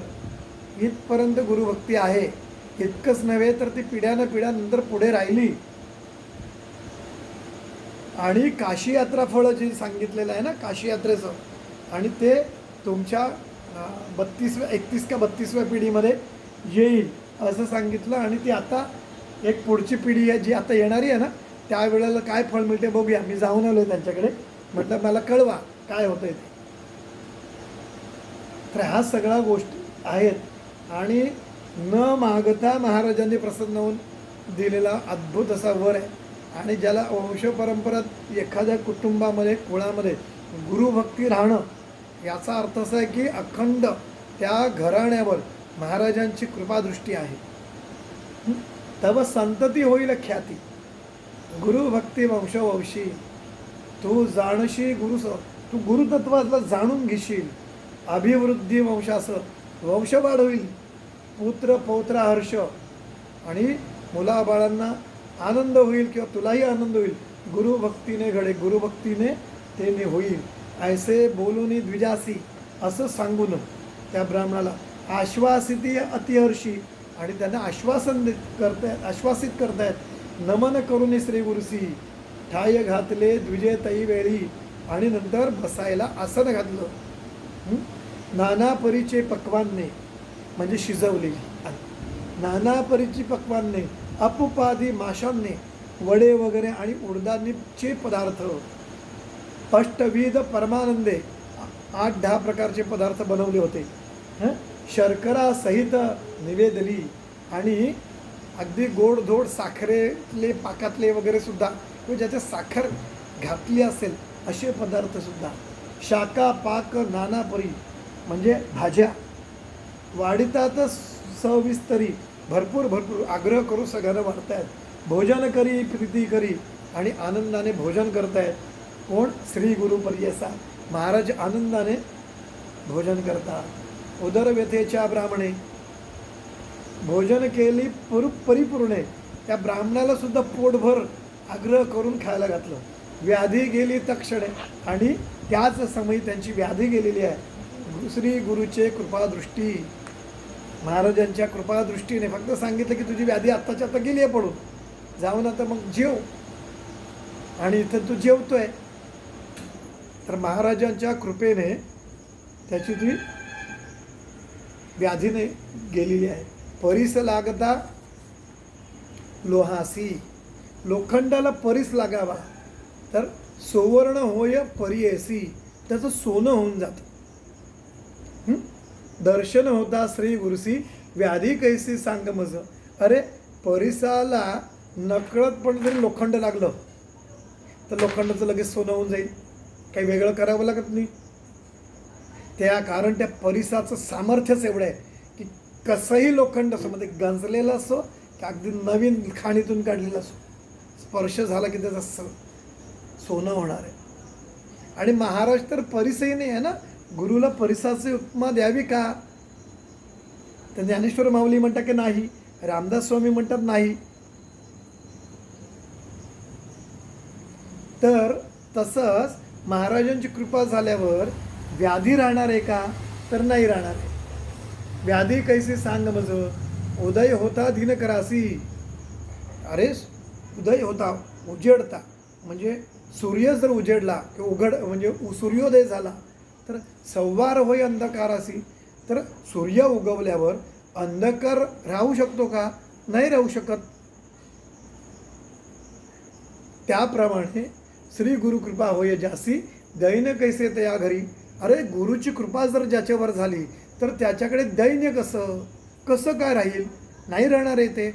इथपर्यंत गुरुभक्ती आहे. इतकंच नव्हे तर ती पिढ्यानं पिढ्यानंतर पुढे राहिली. आणि काशी यात्रा फळ जे सांगितलेलं आहे ना, काशी यात्रेचं, आणि ते तुमच्या 31 का 32व्या पिढीमध्ये येईल असं सांगितलं. आणि ती आता एक पुढची पिढी आहे जी आता येणारी आहे ना, त्यावेळेला काय फळ मिळते बघूया. मी जाऊन आलो त्यांच्याकडे, म्हटलं मला कळवा काय होतं ते. तर ह्या सगळ्या गोष्टी आहेत आणि न मागता महाराजांनी प्रसन्न होऊन दिलेला अद्भुत असा वर आहे. आणि ज्याला वंशपरंपरात एखाद्या कुटुंबामध्ये कुळामध्ये गुरुभक्ती राहणं, याचा अर्थ असा आहे की अखंड त्या घराण्यावर महाराजांची कृपादृष्टी आहे. तव संतती होईल ख्याती, गुरुभक्ती वंशवंशी. तू जाणशी तू गुरुतत्वातला जाणून घेशील. अभिवृद्धी वंशासं, वंशवाढ होईल. पुत्र पौत्र हर्ष, आणि मुलाबाळांना आनंद होईल किंवा तुलाही आनंद होईल. गुरुभक्तीने घडे, गुरुभक्तीने ते होईल. ऐसे बोलूनी द्विजासी, असं सांगून त्या ब्राह्मणाला आश्वासिती अतिहर्षी, आणि त्यांना आश्वासित करतायत. नमन करून श्री गुरुसी, ठाय घातले द्विजे तई वेळी, आणि नंतर बसायला आसन घातलं. नाना परीचे पक्वान्ने, म्हणजे शिजवलेली, नाना परीची पक्वान्ने, अपुपादी माशांनी, वडे वगैरे आणि उडदाचे पदार्थ, अष्टविध परमानंदे, 8-10 प्रकारचे पदार्थ बनवले होते. शर्करा सहित निवेदली, आणि अगदी गोडधोड साखरेतले पाकातले वगैरे सुद्धा, ज्याच्यात साखर घातली असेल असे पदार्थ सुद्धा. शाका पाक नानापरी, म्हणजे भाज्या वाढीतातच सविस्तरी, भरपूर आग्रह करू सगळ्यांना वाढतायत. भोजन करी प्रीती करी, आणि आनंदाने भोजन करतायत. कोण? श्री गुरु पर्यसा, महाराज आनंदाने भोजन करतात. उदरव्यथेच्या ब्राह्मणे, भोजन केली परिपूर्णे, त्या ब्राह्मणाला सुद्धा पोटभर आग्रह करून खायला घातलं. व्याधी गेली तक्षणे, आणि त्याच समयी त्यांची व्याधी गेलेली आहे. श्री गुरुचे कृपादृष्टी, महाराजांच्या कृपादृष्टीने फक्त सांगितलं की तुझी व्याधी आत्ताच्या आता गेली आहे पडून, जाऊन आता मग जेव. आणि इथं तू जेवतोय, तर महाराजांच्या कृपेने त्याची ती व्याधीने गेलेली आहे. परीस लागता लोहासी, लोखंडाला परीस लागावा तर सुवर्ण होय परियेसी, त्याचं सोनं होऊन जातं. दर्शन होता श्री गुरुसी, व्याधी कैसी सांग मज. अरे परिसाला नकळतपणे जरी लोखंड लागलं तर लोखंडाचं लगेच सोनं होऊन जाईल, काही वेगळं करावं लागत नाही. कारण त्या परिसाचं सामर्थ्यच एवढं आहे की कसंही लोखंड असो, मध्ये गंजलेलं असो की अगदी नवीन खाणीतून काढलेलं असो, स्पर्श झाला की त्याचं सोनं होणार आहे. आणि महाराज तर परिसही नाही आहे ना, गुरुला परिसाची उपमा द्यावी का? तर ज्ञानेश्वर माऊली म्हणतात की नाही, रामदास स्वामी म्हणतात नाही. तर तसंच महाराजांची कृपा झाल्यावर व्याधी राहणार आहे का? तर नाही राहणार आहे. व्याधी कैसे सांग मज, उदय होता दिनकरासी. अरे उदय होता, उजेडता, म्हणजे सूर्य जर उजेडला किंवा म्हणजे सूर्योदय झाला तर संवार होय अंधकारासी. तर सूर्य उगवल्यावर अंधकार राहू शकतो का? नाही राहू शकत. त्याप्रमाणे श्री गुरुकृपा होय जासी, दैन्य कैसे तया घरी. अरे गुरुची कृपा जर ज्याच्यावर झाली तर त्याच्याकडे दैन्य कसं काय राहील? नाही राहणार आहे ते.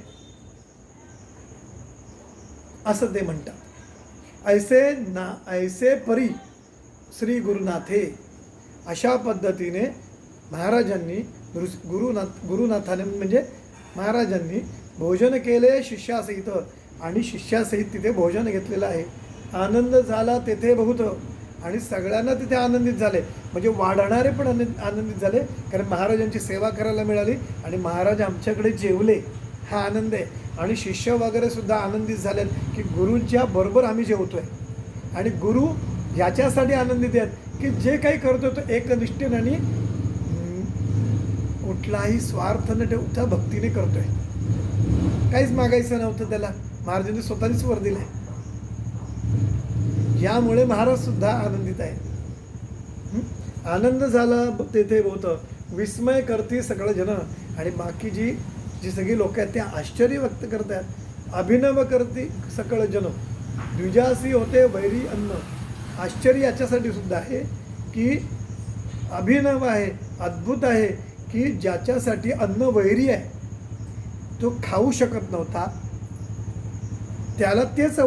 असं ते म्हणतात. ऐसे परी श्री गुरुनाथे, अशा पद्धतीने महाराजांनी गुरुनाथाने म्हणजे महाराजांनी भोजन केले शिष्यासहित, आणि शिष्यासहित तिथे भोजन घेतलेलं आहे. आनंद झाला तेथे बहुत, आणि सगळ्यांना तिथे आनंदित झाले, म्हणजे वाढणारे पण आनंदित झाले, कारण महाराजांची सेवा करायला मिळाली आणि महाराज आमच्याकडे जेवले, हा आनंद आहे. आणि शिष्य वगैरे सुद्धा आनंदित झालेत की गुरूंच्या बरोबर आम्ही जेवतोय. आणि गुरु ह्याच्यासाठी आनंदित आहेत की जे काही करतो तो एकनिष्ठेने आणि कुठलाही स्वार्थ न ठेवता भक्तीने करतोय. काहीच मागायचं नव्हतं त्याला, महाराजांनी स्वतःच वर दिलंय. यामुळे महाराज सुद्धा आनंदित आहे. आनंद झाला तेथे होतं, विस्मय करते सगळं जन, आणि बाकी जी सगळी लोक आहेत ते आश्चर्य व्यक्त करतात. अभिनव करते सकळ जन, द्विजासी होते वैरी अन्न. आश्चर्य याच्यासाठी सुद्धा आहे की अभिनव आहे, अद्भुत आहे, की ज्याच्यासाठी अन्न वैरी आहे, तो खाऊ शकत नव्हता, त्याला तेच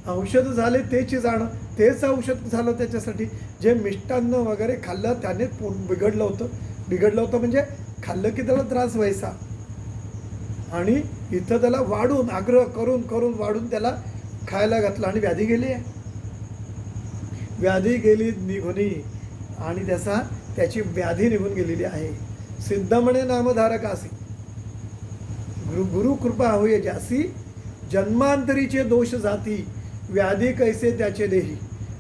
औषध झाले, तेच जाणं, तेच औषध झालं त्याच्यासाठी. जे मिष्टान्न वगैरे खाल्लं त्याने पोट बिघडलं होतं म्हणजे खाल्लं की त्याला त्रास व्हायचा, आणि इथं त्याला वाढून आग्रह करून वाढून त्याला खायला घातलं, आणि व्याधी गेली निघून, आणि त्याची व्याधी निघून गेलेली आहे. सिद्ध म्हणे नामधारकासी, गुरु कृपा होय ज्यासी, जन्मांतरीचे दोष जाती, व्याधी कैसे त्याचे देही.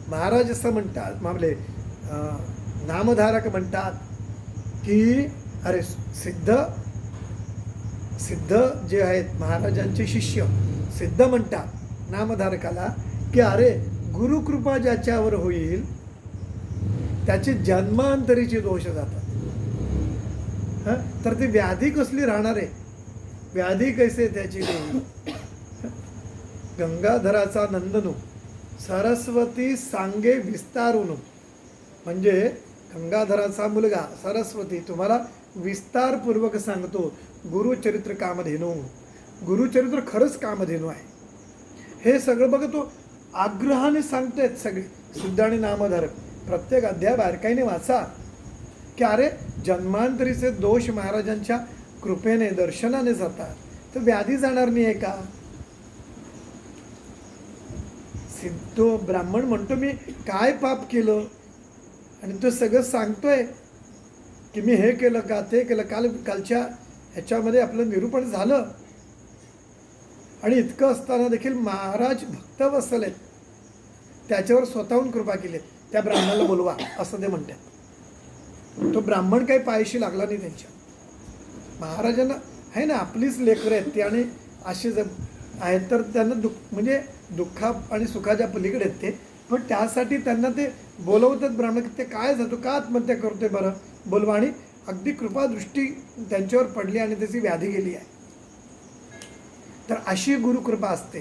महाराज असं म्हणतात, मामले नामधारक म्हणतात की अरे सिद्ध जे आहेत महाराजांचे शिष्य, सिद्ध म्हणतात नामधारकाला की अरे गुरुकृपा ज्याच्यावर होईल त्याचे जन्मांतरीचे दोष जातात. तर ती व्याधी कसली राहणार आहे, व्याधी कैसे त्याची देही. गंगाधराचा नंदनू सरस्वती सांगे विस्तारून, म्हणजे गंगाधराचा मुलगा सरस्वती तुम्हाला विस्तारपूर्वक सांगतो गुरुचरित्र कामधेनू. गुरुचरित्र खरंच कामधेनू आहे. हे सगळं बघतो आग्रहाने सांगतायत सगळे सिद्ध आणि नामधारक. प्रत्येक अध्याय बारकाईने वाचा की अरे जन्मांतरीचे दोष महाराजांच्या कृपेने दर्शनाने जातात, तर व्याधी जाणार नाही आहे का. तो ब्राह्मण म्हणतो मी काय पाप केलं, आणि तो सगळं सांगतोय की मी हे केलं का ते केलं. कालच्या ह्याच्यामध्ये आपलं निरूपण झालं, आणि इतकं असताना देखील महाराज भक्त बसलेत, त्याच्यावर स्वतःहून कृपा केली. त्या ब्राह्मणाला बोलवा असं ते म्हणतात. तो ब्राह्मण काही पायाशी लागला नाही त्यांच्या. महाराजांना आहे ना, आपलीच लेकरं आहेत ते, आणि असे आहेत तर त्यांना म्हणजे दुःखा आणि सुखाच्या पलीकडे आहेत ते, पण त्यासाठी त्यांना ते बोलवतात ब्राह्मण की ते काय जातो का आत्महत्या करतोय बरं बोलवा. आणि अगदी कृपादृष्टी त्यांच्यावर पडली आणि त्याची व्याधी गेली आहे. तर अशी गुरुकृपा असते.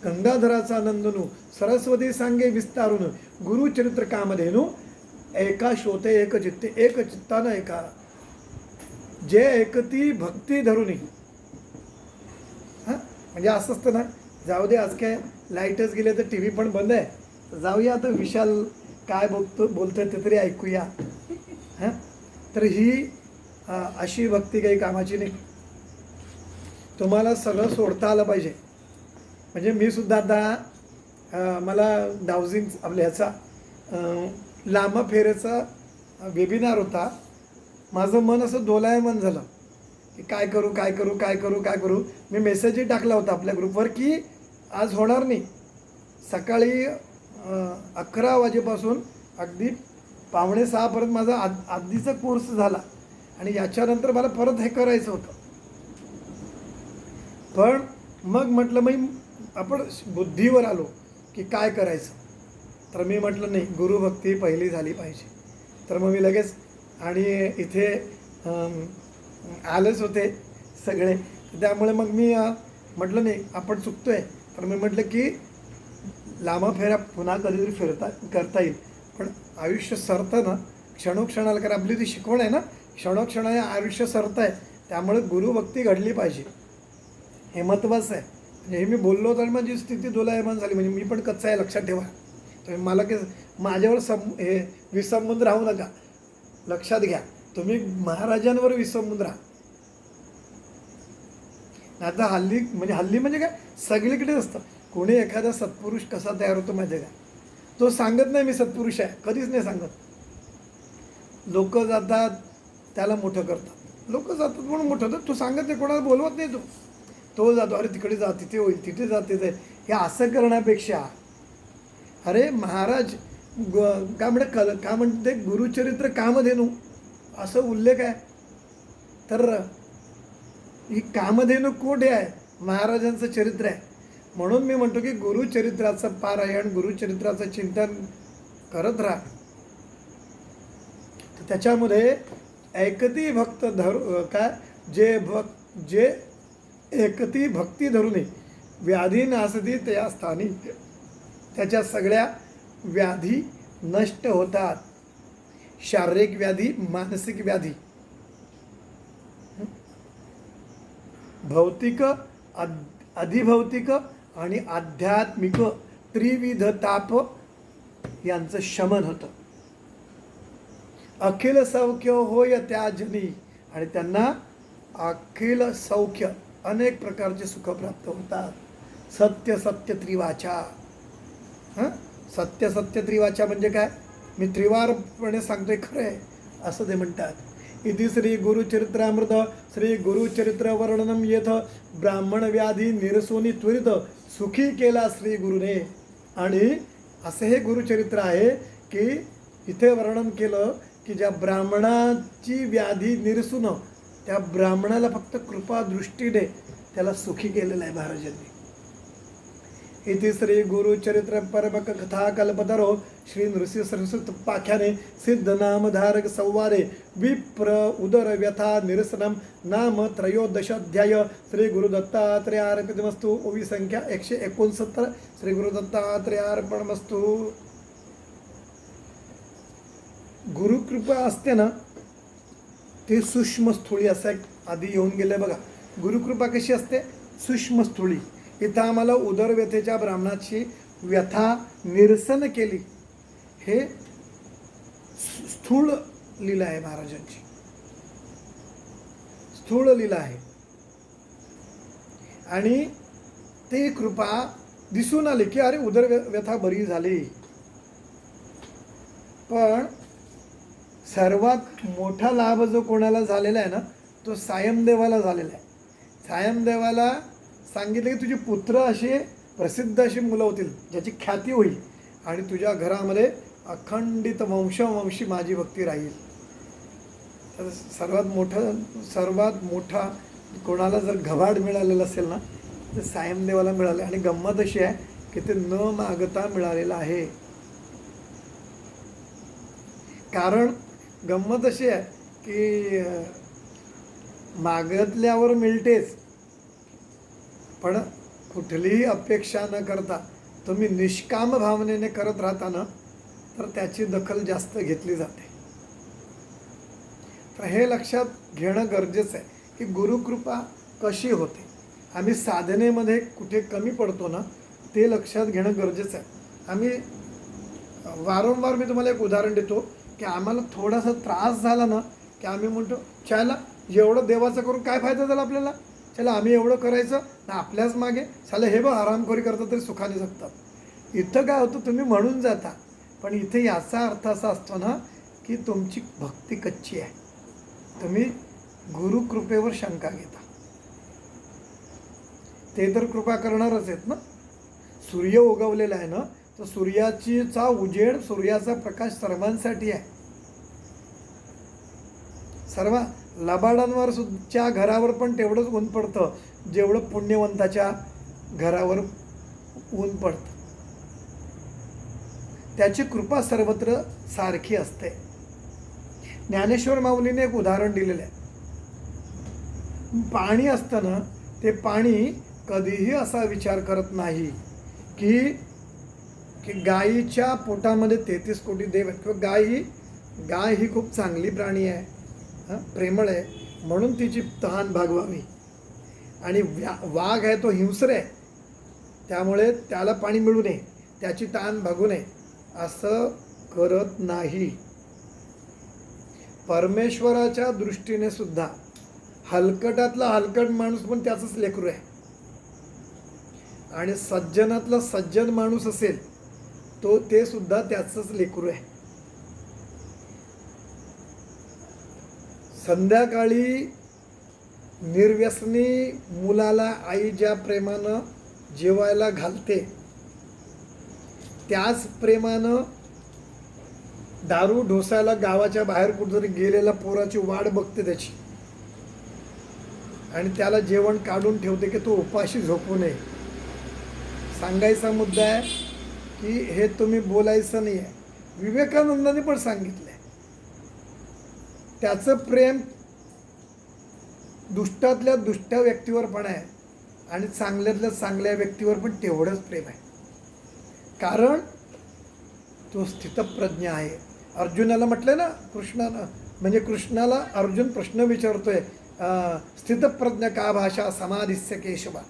गंगाधराचा नंदनू सरस्वती सांगे विस्तारून, गुरुचरित्र कामधेनू एका श्रोते एक चित्ते, एक चित्तानं एका, जे एकती भक्ती धरुनी. म्हणजे असं असतं ना, जाऊ दे आज काय लाईटच गेले तर टी व्ही पण बंद आहे, जाऊया आता विशाल काय बोलतोय ते तरी ऐकूया. तर ही अशी भक्ती काही कामाची नाही. तुम्हाला सगळं सोडता आलं पाहिजे. म्हणजे मी सुद्धा आता मला डाउजिंग आपल्या ह्याचा लांब फेरेचा वेबिनार होता. माझं मन असं दोलायमान झालं की काय करू. मी मेसेजही टाकला होता आपल्या ग्रुपवर की आज होणार नाही. सकाळी 11 वाजेपासून अगदी 5:45 माझा आधीचा कोर्स झाला, आणि याच्यानंतर मला परत हे करायचं होतं. पण मग म्हटलं आपण बुद्धीवर आलो की काय करायचं. तर मी म्हटलं नाही, गुरुभक्ती पहिली झाली पाहिजे. तर मग मी लगेच, आणि इथे आलेच होते सगळे, त्यामुळे मग मी म्हटलं नाही आपण चुकतोय. तर मी म्हटलं की लांब फेऱ्या पुन्हा कधीतरी करता येईल, पण आयुष्य सरतं ना क्षणोक्षणाला, कारण आपली ती शिकवण आहे ना, क्षणोक्षणाने आयुष्य सरतं आहे. त्यामुळे गुरुभक्ती घडली पाहिजे, हे महत्त्वाचं आहे. हे मी बोललो तर माझी स्थिती दोलायमान झाली. म्हणजे मी पण कच्चा आहे, लक्षात ठेवा. तुम्ही मला की माझ्यावर हे विसंबून राहू नका, लक्षात घ्या. तुम्ही महाराजांवर विसंबून राहा. आता हल्ली म्हणजे काय, सगळीकडे असतं. कोणी एखादा सत्पुरुष कसा तयार होतो माहिती आहे का, तो सांगत नाही मी सत्पुरुष आहे, कधीच नाही सांगत. लोक जातात त्याला मोठं करतात, लोक जातात म्हणून मोठं होतं. तो सांगत नाही, कोणाला बोलवत नाही. तो जातो, अरे तिकडे जा, तिथे होईल, तिथे जा, तिथे. हे असं करण्यापेक्षा अरे महाराज काय म्हणते, गुरुचरित्र कामधेनू असं उल्लेख आहे. तर ही कामधेनू कोठे आहे, महाराजांचं चरित्र आहे. म्हणून मी म्हणतो की गुरुचरित्राचं पारायण, गुरुचरित्राचं चिंतन करत राहा. तर त्याच्यामध्ये ऐकती भक्त काय जे एकती भक्ती धरूनही व्याधी नासती त्या स्थानी, त्याच्या सगळ्या व्याधी नष्ट होतात. शारीरिक व्याधी, मानसिक व्याधी, भौतिक, अधिभौतिक आणि आध्यात्मिक त्रिविध ताप यांचं शमन होतं. अखिल सौख्य होय त्या जनी, आणि त्यांना अखिल सौख्य, अनेक प्रकारचे सुख प्राप्त होतात. सत्य सत्य त्रिवाचा. सत्य सत्य त्रिवाचा म्हणजे काय, मी त्रिवारपणे सांगतोय, खरं आहे असं ते म्हणतात. इति श्री गुरुचरित्रामृत श्री गुरुचरित्र वर्णनम येथ ब्राह्मण व्याधी निरसोनी त्वरित सुखी केला श्री गुरुने. आणि असे हे गुरुचरित्र आहे की इथे वर्णन केलं की ज्या ब्राह्मणाची व्याधी निरसून त्या ब्राह्मणाला फक्त कृपा दृष्टीने त्याला सुखी केलेलं आहे महाराजांनी. इति श्री गुरुचरित्र परमक कथा कल्पतरो श्री नृसिंह सरस्वत पाख्याने सिद्ध नामधारक संवादे विप्र उदर व्यथा निरसनम नाम त्रयोदशाध्याय श्री गुरु दत्तात्रेयार्पणमस्तु. ओवी संख्या 169. श्री गुरु दत्तात्रेयार्पणमस्तु. गुरुकृपा असते ना, ते सूक्ष्म स्थूळी असं आधी येऊन गेले बघा. गुरुकृपा कशी असते, सूक्ष्म स्थूळी. इथं आम्हाला उदरव्यथेच्या ब्राह्मणाची व्यथा निरसन केली, हे स्थूळ लीला आहे महाराजांची, स्थूळ लीला आहे. आणि ते कृपा दिसून आली की अरे उदरव्यथा बरी झाली. पण सर्वात मोठा लाभ जो कोणाला झालेला आहे ना, तो सायमदेवाला झालेला आहे. सायमदेवाला सांगितलं की तुझे पुत्र असे प्रसिद्ध अशी मुलं होतील, ज्याची ख्याती होईल, आणि तुझ्या घरामध्ये अखंडित वंशवंशी माझी भक्ती राहील. तर सर्वात मोठा कोणाला जर घबाड मिळालेला असेल ना, तर सायमदेवाला मिळाले. आणि गंमत अशी आहे की ते न मागता मिळालेलं आहे. कारण गंमत अशी आहे की मागितल्यावर मिळतेच, पण कुठलीही अपेक्षा न करता तुम्ही निष्काम भावनेने करत राहता ना, तर त्याची दखल जास्त घेतली जाते. तर हे लक्षात घेणं गरजेचं आहे की गुरुकृपा कशी होते. आम्ही साधनेमध्ये कुठे कमी पडतो ना, ते लक्षात घेणं गरजेचं आहे. आम्ही वारंवार, मी तुम्हाला एक उदाहरण देतो की आम्हाला थोडासा त्रास झाला ना की आम्ही म्हणतो, चला एवढं देवाचं करून काय फायदा झाला आपल्याला, चला आम्ही एवढं करायचं ना, आपल्याच मागे साले हे बघ आरामखोरी करतात तरी सुखाने जगतात. इथं काय होतं, तुम्ही म्हणून जाता, पण इथे याचा अर्थ असा असतो ना की तुमची भक्ती कच्ची आहे. तुम्ही गुरुकृपेवर शंका घेता. ते तर कृपा करणारच आहेत ना. सूर्य उगवलेला आहे ना, तर सूर्याचा उजेड, सूर्याचा प्रकाश सर्वांसाठी आहे. सर्व लबाडांवर सुद्धा घरावर पण तेवढंच ऊन पडतं जेवढं पुण्यवंताच्या घरावर ऊन पडतं. त्याची कृपा सर्वत्र सारखी असते. ज्ञानेश्वर माऊलीने एक उदाहरण दिलेलं आहे. पाणी असतं ना, ते पाणी कधीही असा विचार करत नाही की गायीच्या पोटामध्ये 33 कोटी देव आहेत, किंवा गाय ही खूप चांगली प्राणी आहे, प्रेमळ आहे, म्हणून तिची तहान भागवावी. आणि वाघ आहे तो हिंस्र आहे, त्यामुळे त्याला पाणी मिळू नये, त्याची तहान भागू नये असं करत नाही. परमेश्वराच्या दृष्टीने सुद्धा हलकटातला हलकट माणूस पण त्याचंच लेकरू आहे, आणि सज्जनातला सज्जन माणूस असेल ते सुद्धा त्याचंच लेकरू आहे. संध्याकाळी निर्व्यसनी मुलाला आई ज्या प्रेमानं जेवायला घालते, त्याच प्रेमानं दारू ढोसायला गावाच्या बाहेर कुठेतरी गेलेल्या पोराची वाट बघते त्याची, आणि त्याला जेवण काढून ठेवते की तो उपाशी झोपू नये. सांगायचा मुद्दा आहे की हे तुम्ही बोलायचं नाही आहे. विवेकानंदांनी पण सांगितलं आहे, त्याचं प्रेम दुष्टातल्या दुष्ट व्यक्तीवर पण आहे आणि चांगल्यातल्या चांगल्या व्यक्तीवर पण तेवढंच प्रेम आहे, कारण तो स्थितप्रज्ञ आहे. अर्जुनाला म्हटलं ना कृष्णानं, म्हणजे कृष्णाला अर्जुन प्रश्न विचारतोय, स्थितप्रज्ञ का भाषा समाधिस्य केशवा.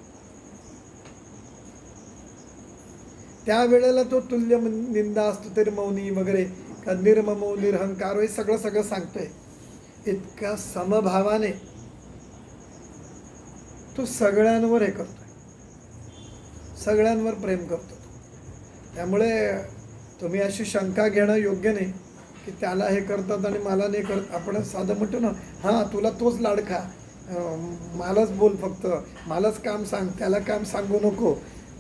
त्यावेळेला तो तुल्य निंदा असतो तरी मौनी वगैरे, का निर्ममो निरहंकार, हे सगळं सांगतोय. इतक्या समभावाने तो सगळ्यांवर हे करतोय, सगळ्यांवर प्रेम करतो. त्यामुळे तुम्ही अशी शंका घेणं योग्य नाही की त्याला हे करतात आणि मला नाही करत. आपण साधं म्हणतो ना, हां तुला तोच लाडका, मलाच बोल, फक्त मलाच काम सांग, त्याला काम सांगू नको.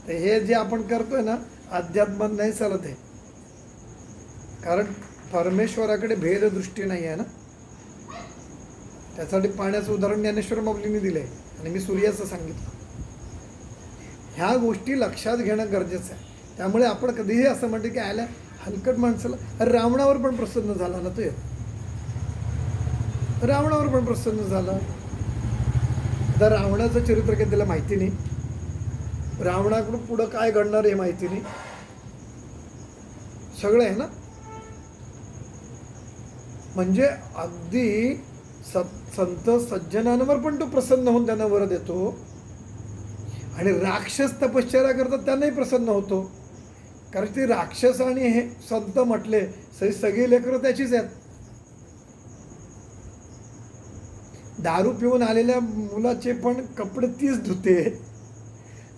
तर हे जे आपण करतोय ना, अध्यात्मात नाही चालत आहे, कारण परमेश्वराकडे भेददृष्टी नाही आहे ना. त्यासाठी पाण्याचं उदाहरण ज्ञानेश्वर माऊलींनी दिलं आहे आणि मी सूर्याचं सांगितलं. ह्या गोष्टी लक्षात घेणं गरजेचं आहे. त्यामुळे आपण कधीही असं म्हणतो की आयला हलकट माणसाला, अरे रावणावर पण प्रसन्न झाला ना तो, रावणावर पण प्रसन्न झाला. आता रावणाचं चरित्र काही त्याला माहिती नाही, रावणाकडून पुढं काय घडणार हे माहिती नाही, सगळं आहे ना. म्हणजे अगदी संत सज्जनांवर पण तो प्रसन्न होऊन त्यांना वर देतो, आणि राक्षस तपश्चर्या करतात त्यांनाही प्रसन्न होतो, कारण ते राक्षस आणि हे संत म्हटले सगळी लेकरं त्याचीच आहेत. दारू पिऊन आलेल्या मुलाचे पण कपडे तीच धुते,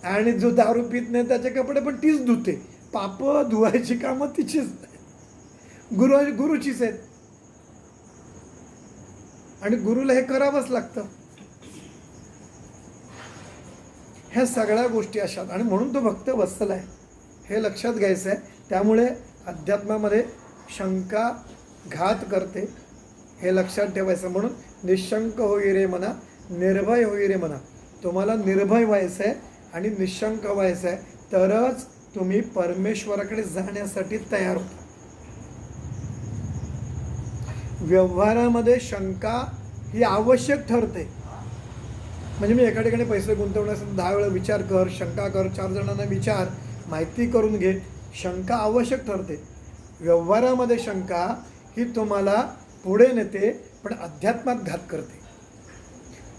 आणि जो दारू पित नाही त्याचे कपडे पण तीच धुते. पाप धुवायची कामं तिचीच, गुरुचीच आहेत, आणि गुरुला हे करावंच लागतं. ह्या सगळ्या गोष्टी अशात, आणि म्हणून तो भक्त वत्सल आहे, हे लक्षात घ्यायचं आहे. त्यामुळे अध्यात्मामध्ये शंका घात करते, हे लक्षात ठेवायचं. म्हणून निशंक होई रे मना, निर्भय होई रे मना. तुम्हाला निर्भय व्हायचं आहे आणि निशंक व्हायचं आहे, तरच तुम्ही परमेश्वराकडे जाण्यासाठी तयार होता. व्यवहारामध्ये शंका ही आवश्यक ठरते. म्हणजे मी एका ठिकाणी पैसे गुंतवण्यासाठी 10 वेळा विचार कर, शंका कर, 4 जणांना विचार, माहिती करून घे. शंका आवश्यक ठरते. व्यवहारामध्ये शंका ही तुम्हाला पुढे नेते, पण अध्यात्मात घात करते.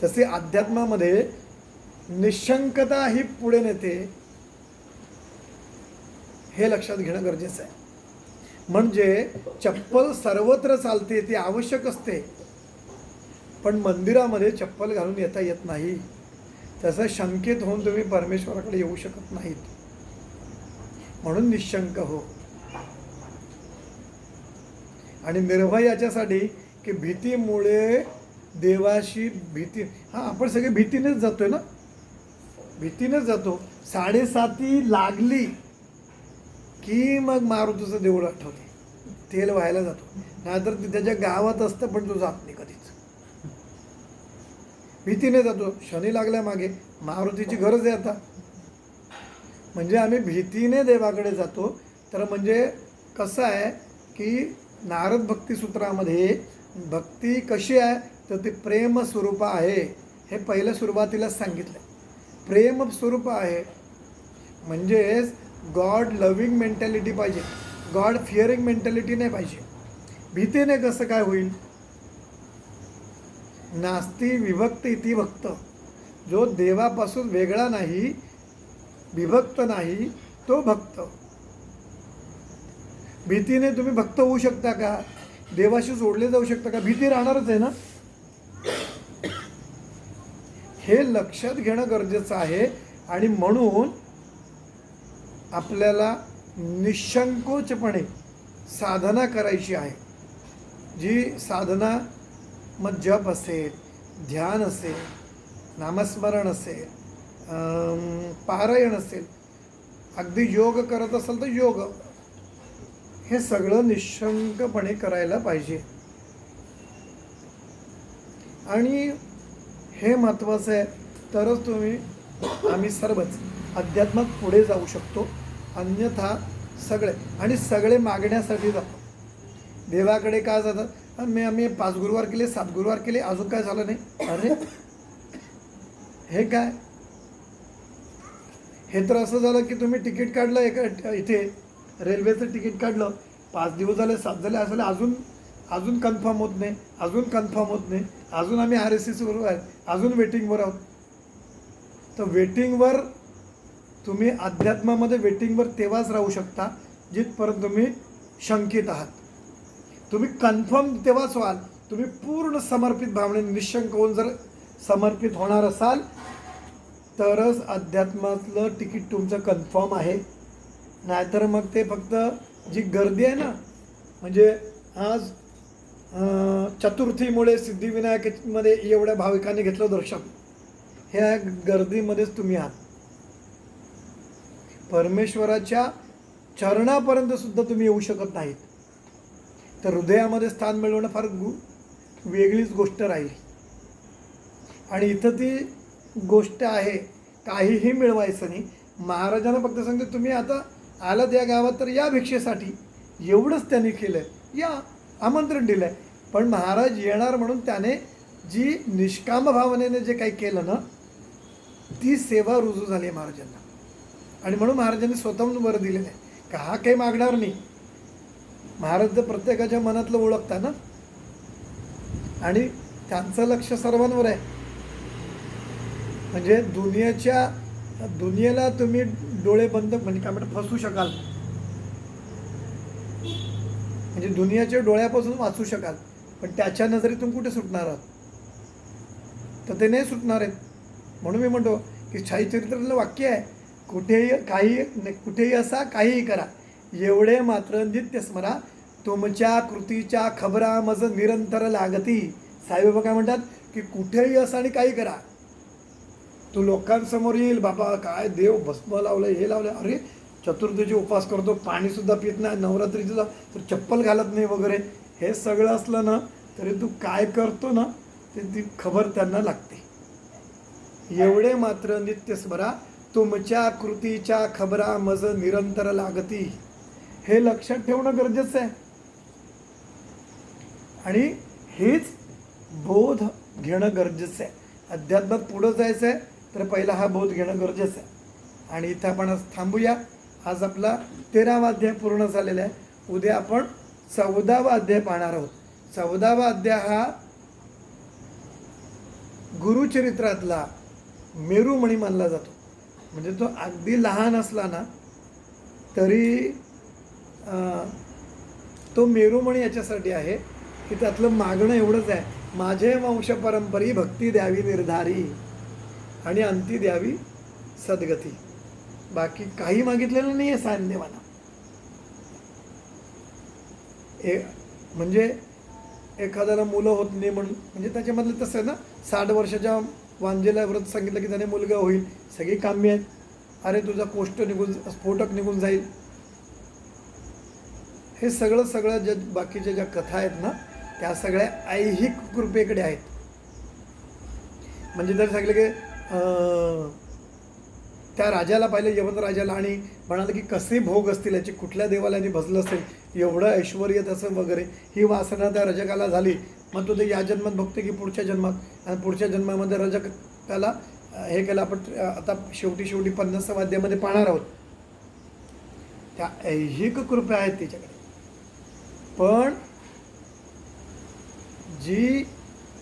तसे अध्यात्मामध्ये निशंकता ही पुढे नेते, हे लक्षात घेणं गरजेचं आहे. म्हणजे चप्पल सर्वत्र चालते, ती आवश्यक असते, पण मंदिरामध्ये चप्पल घालून येता येत नाही. तसं शंकित होऊन तुम्ही परमेश्वराकडे येऊ शकत नाहीत. म्हणून निशंक हो. आणि निर्भय याच्यासाठी की भीतीमुळे देवाशी भीती, हां आपण सगळे भीतीनेच जातोय ना, भीतीनेच जातो. 7:30 लागली की मग मारुतीचं देऊळ आठवते, तेल व्हायला जातो. नाहीतर ते त्याच्या गावात असतं पण तो जात नाही कधीच, भीतीने जातो. शनी लागल्या मागे, मारुतीची गरज आहे आता. म्हणजे आम्ही भीतीने देवाकडे जातो. तर म्हणजे कसं आहे की नारद भक्तिसूत्रामध्ये भक्ती कशी आहे, तर ती प्रेम स्वरूप आहे. हे पहिलं सुरुवातीलाच सांगितलं, प्रेम स्वरूप आहे. म्हणजेच गॉड लव्हिंग मेंटॅलिटी पाहिजे, गॉड फिअरिंग मेंटॅलिटी नाही पाहिजे. भीतीने कसं काय होईल. नास्ती विभक्त इति भक्त, जो देवापासून वेगळा नाही विभक्त नाही तो भक्त. भीतीने तुम्ही भक्त होऊ शकता का? देवाशी जोडले जाऊ शकता का? भीती राहणारच आहे ना. हे लक्षात घेणं गरजेचं आहे. आणि म्हणून आपल्याला निःसंकोचपणे साधना करायची आहे. जी साधना मग जप असेल, ध्यान असेल, नामस्मरण असेल, पारायण असेल, अगदी योग करत असेल तर योग, हे सगळं निःशंकपणे करायला पाहिजे. आणि हे महत्त्वाचं आहे. तरच आम्ही सर्वच अध्यात्मात पुढे जाऊ शकतो. अन्यथा सगळे मागण्यासाठी जातो. देवाकडे का जातात? आम्ही 5 गुरुवार केले, 7 गुरुवार केले, अजून काय झालं नाही. अरे हे काय? हे तर असं झालं की तुम्ही तिकीट काढलं इथे रेल्वेचं तिकीट काढलं, 5 दिवस झाले, 7 झाले, असं अजून कन्फर्म होत नाही, अजून आम्ही RSCवर आहे, अजून वेटिंगवर आहोत. तर वेटिंगवर तुम्ही अध्यात्मामध्ये वेटिंगवर तेव्हाच राहू शकता जिथपर्यंत तुम्ही शंकित आहात. तुम्ही कन्फर्म तेव्हाच व्हाल, तुम्ही पूर्ण समर्पित भावनेने निशंक होऊन जर समर्पित होणार असाल तरच अध्यात्मातलं तिकीट तुमचं कन्फर्म आहे. नाहीतर मग ते फक्त जी गर्दी आहे ना, म्हणजे आज चतुर्थीमुळे सिद्धिविनायकमध्ये एवढ्या भाविकांनी घेतलं दर्शन, ह्या गर्दीमध्येच तुम्ही आहात. परमेश्वराच्या चरणापर्यंत सुद्धा तुम्ही येऊ शकत नाहीत. तर हृदयामध्ये स्थान मिळवणं फार वेगळीच गोष्ट राहील. आणि इथं ती गोष्ट आहे, काहीही मिळवायचं नाही. महाराजांना फक्त सांगते तुम्ही आता आलात या गावात तर या भिक्षेसाठी, एवढंच त्यांनी केलं आहे, या आमंत्रण दिलं आहे. पण महाराज येणार म्हणून त्याने जी निष्काम भावनेने जे काही केलं ना, ती सेवा रुजू झाली आहे महाराजांना. आणि म्हणून महाराजांनी स्वतःहून वर दिलेलं आहे का हा काही मागणार नाही. महाराज तर प्रत्येकाच्या मनातलं ओळखता ना, आणि त्यांचं लक्ष सर्वांवर आहे. म्हणजे दुनियेला तुम्ही डोळे बंद म्हणजे काय म्हणतात फसू शकाल, म्हणजे दुनियाच्या डोळ्यापासून वाचू शकाल, पण त्याच्या नजरेतून कुठे सुटणार आहात? तर ते नाही सुटणार आहेत. म्हणून मी म्हणतो की शाही चरित्रातलं वाक्य आहे, कुठेही असा काहीही करा, एवढे मात्र नित्य स्मरा, तुमच्या कृतीच्या खबरा मज निरंतर लागती. साईबाबा काय म्हणतात की कुठेही असा आणि काही करा, तो लोकांसमोर येईल, बाबा काय देव भस्म लावलं, हे लावलं, अरे चतुर्थीचे उपवास करतो, पाणीसुद्धा पित नाही, नवरात्रीचं तर चप्पल घालत नाही वगैरे, हे सगळं असलं ना तरी तू काय करतो ना ते ती खबर त्यांना लागते. एवढे मात्र नित्य स्मरा, तुमच्या कृतीच्या खबरा मज निरंतर लागती. हे लक्षात ठेवणं गरजेचं आहे. आणि हेच बोध घेणं गरजेचं आहे. अध्यात्मात पुढं जायचं आहे तर पहिला हा बोध घेणं गरजेचं आहे. आणि इथं आपण आज थांबूया. आज आपला 13वा अध्याय पूर्ण झालेला आहे. उद्या आपण 14वा अध्याय पाहणार आहोत. 14वा अध्याय हा गुरुचरित्रातला मेरुमणी मानला जातो. म्हणजे तो अगदी लहान असला ना तरी तो मेरुमणी याच्यासाठी आहे की त्यातलं मागणं एवढंच आहे, माझे वंश परंपरी भक्ती द्यावी निर्धारी आणि अंती द्यावी सद्गती. बाकी काही मागितलेलं नाही आहे सायनदेवानं. म्हणजे एखाद्याला मुलं होत नाही म्हणून, म्हणजे त्याच्यामधलं तसं आहे ना, 60 वर्षाच्या वांजेला व्रत सांगितलं की त्याने मुलगा होईल, सगळी काम्य आहेत. अरे तुझा स्फोटक निघून जाईल. हे सगळं ज्या बाकीच्या ज्या कथा आहेत ना त्या सगळ्या ऐहिक कृपेकडे आहेत. म्हणजे जर सांगितलं की त्या राजाला पाहिलं, यवन राजाला, आणि म्हणालं की कसे भोग असतील याची, कुठल्या देवाला भजलं असेल, एवढं ऐश्वर्य तसं वगैरे, ही वासना त्या रजकाला झाली. मग तो ते या जन्मात बघते की पुढच्या जन्मात, आणि पुढच्या जन्मामध्ये रजकाला हे केलं. आपण आता शेवटी 50व्या अध्यायामध्ये पाहणार आहोत. त्या ऐहिक कृपा आहेत तिच्याकडे. पण जी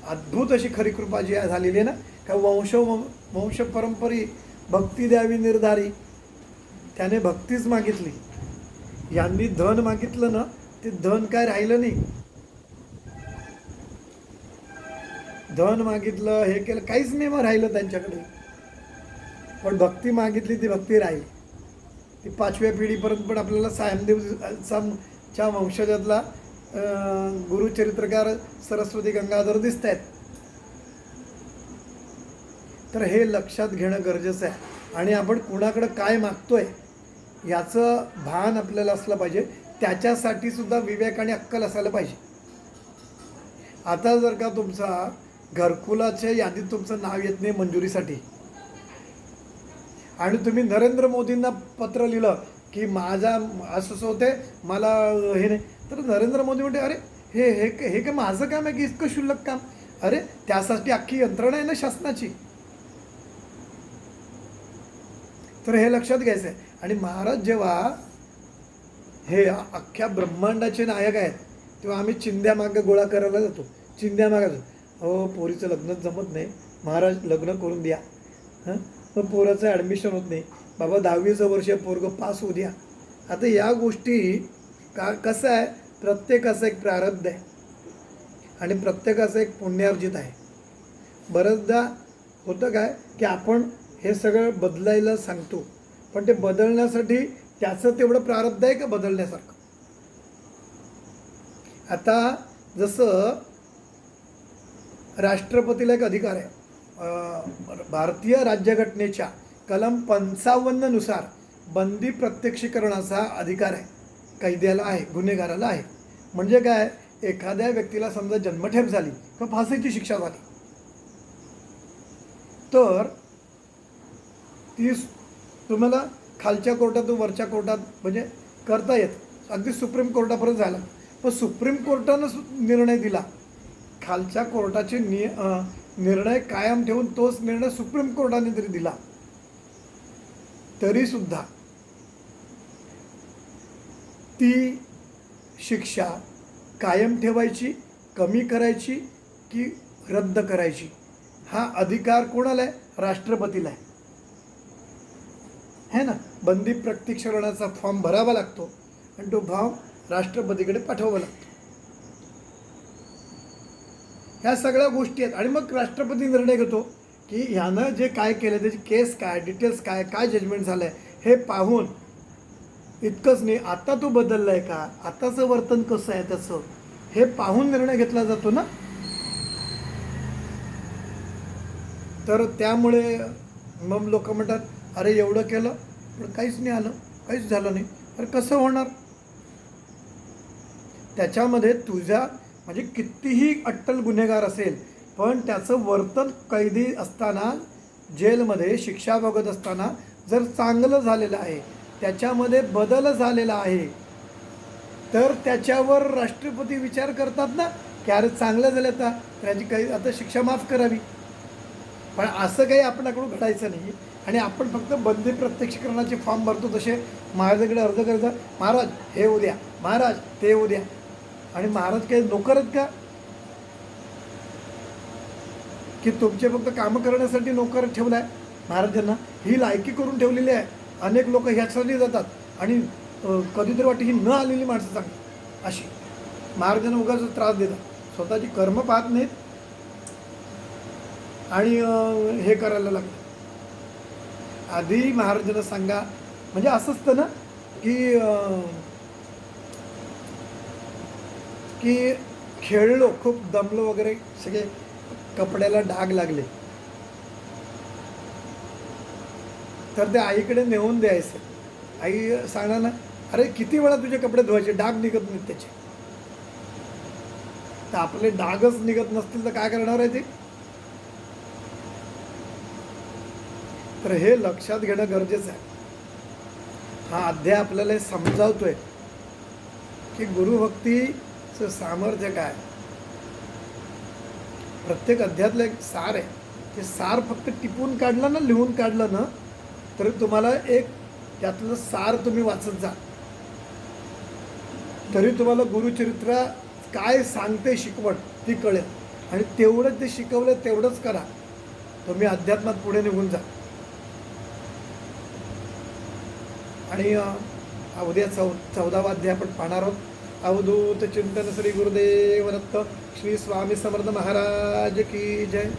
अद्भुत अशी खरी कृपा जी झालेली आहे ना, का वंश परंपरी भक्ती द्यावी निर्धारी, त्याने भक्तीच मागितली. यांनी धन मागितलं ना, ते धन काय राहिलं नाही. धन मागितलं, हे केलं, काहीच नाही मग राहिलं त्यांच्याकडे. पण भक्ती मागितली, ती भक्ती राहिली. ती 5व्या पिढीपर्यंत पण आपल्याला सायमदेवच्या वंशजातला गुरुचरित्रकार सरस्वती गंगाधर दिसत आहेत. तर हे लक्षात घेणं गरजेचं आहे. आणि आपण कुणाकडं काय मागतोय याचं भान आपल्याला असलं पाहिजे. त्याच्यासाठी सुद्धा विवेक आणि अक्कल असायला पाहिजे. आता जर का तुमचा घरकुलाच्या यादीत तुमचं नाव येत नाही मंजुरीसाठी, आणि तुम्ही नरेंद्र मोदींना पत्र लिहिलं की माझा असं होते, मला हे नाही, तर नरेंद्र मोदी म्हणते अरे हे हे हे काय माझं काम आहे की इतकं क्षुल्लक काम. अरे त्यासाठी अख्खी यंत्रणा आहे ना शासनाची. तर हे लक्षात घ्यायचं आहे. आणि महाराज जेव्हा हे अख्ख्या ब्रह्मांडाचे नायक आहेत, तेव्हा आम्ही चिंध्या मागं गोळा करायला जातो. चिंध्या मागायचो, हो पोरीचं लग्नच जमत नाही, महाराज लग्न करून द्या. मग पोराचं ॲडमिशन होत नाही, बाबा 10वीचं वर्ष पोरगं पास होऊ द्या. आता या गोष्टी कसं आहे, प्रत्येकाचं एक प्रारब्ध आहे आणि प्रत्येकाचं एक पुण्यार्जित आहे. बऱ्याचदा होतं काय की आपण हे सगळं बदलायला सांगतो, पण ते बदलण्यासाठी त्याचं तेवढं प्रारब्ध आहे का बदलण्यासारखं. आता जसं राष्ट्रपतीला एक अधिकार आहे, भारतीय राज्यघटनेच्या कलम 55 नुसार बंदी प्रत्यक्षीकरणाचा अधिकार आहे, कैद्याला आहे, गुन्हेगाराला आहे. म्हणजे काय, एखाद्या व्यक्तीला समजा जन्मठेप झाली किंवा फाशीची शिक्षा झाली, तर ती तुम्हाला खालच्या कोर्टातून वरच्या कोर्टात म्हणजे करता येत, अगदी सुप्रीम कोर्टापर्यंत झाला. पण सुप्रीम कोर्टानं निर्णय दिला, खालच्या कोर्टाचे निर्णय कायम ठेवून तोच निर्णय सुप्रीम कोर्टाने जरी दिला, तरीसुद्धा ती शिक्षा कायम ठेवायची, कमी करायची की रद्द करायची, हा अधिकार कोणाला आहे, राष्ट्रपतीला आहे. है ना. बंदी प्रत्यक्षीकरणाचा फॉर्म भरावा लागतो आणि तो फॉर्म राष्ट्रपतीकडे पाठवावा लागतो. ह्या सगळ्या गोष्टी आहेत. आणि मग राष्ट्रपती निर्णय घेतो की ह्यानं जे काय केलं, त्याची केस काय, डिटेल्स काय, काय जजमेंट झालं आहे हे पाहून, इतकंच नाही आता तो बदलला आहे का, आताचं वर्तन कसं आहे त्याचं, हे पाहून निर्णय घेतला जातो ना. तर त्यामुळे मग लोक म्हणतात अरे एवढं केलं पण काहीच नाही आलं, काहीच झालं नाही. अरे कसं होणार. त्याच्यामध्ये तुझ्या म्हणजे कितीही अट्टल गुन्हेगार असेल, पण त्याचं वर्तन कैदी असताना, जेलमध्ये शिक्षा भोगत असताना जर चांगलं झालेलं आहे, त्याच्यामध्ये बदल झालेला आहे, तर त्याच्यावर राष्ट्रपती विचार करतात ना की अरे चांगलं झालं, आता त्याची काही आता शिक्षा माफ करावी. पण असं काही आपल्याकडून घडायचं नाही. आणि आपण फक्त बंदी प्रत्यक्षीकरणाचे फॉर्म भरतो तसे महाराजाकडे अर्ज करता, महाराज हे उद्या, महाराज ते उद्या. आणि महाराज काही नोकर आहेत का की तुमचे फक्त कामं करण्यासाठी नोकर ठेवला आहे. महाराजांना ही लायकी करून ठेवलेली आहे. अनेक लोक ह्यासाठी जातात आणि कधीतरी वाटते ही न आलेली माणसं चांगली अशी महाराजांना उगाच त्रास देतात, स्वतःची कर्म पाहत नाहीत आणि हे करायला लागतं. आधी महाराजांना सांगा, म्हणजे असं असतं ना की खेळलो, खूप दमलो वगैरे, सगळे कपड्याला डाग लागले, तर ते आईकडे नेऊन द्यायचं. आई सांगणार ना, अरे किती वेळा तुझे कपडे धुवायचे, डाग निघत नाहीत त्याचे. तर आपले डागच निघत नसतील तर काय करणार आहे ते. तर हे लक्षात घेणं गरजेचं आहे. हा अध्याय आपल्याला समजावतोय की गुरुभक्तीचं सामर्थ्य काय. प्रत्येक अध्यायातलं एक सार आहे. ते सार फक्त टिपून काढलं ना, लिहून काढलं ना, तर तुम्हाला एक त्यातलं सार तुम्ही वाचत जा, तरी तुम्हाला गुरुचरित्र काय सांगते शिकवण ती कळेल. आणि तेवढं ते शिकवलं तेवढंच करा, तुम्ही अध्यात्मात पुढे निघून जा. आणि उद्या 14वा अध्याय आपण पाहणार आहोत. अवधूत चिंतन श्री गुरुदेव दत्त श्री स्वामी समर्थ महाराज की जय.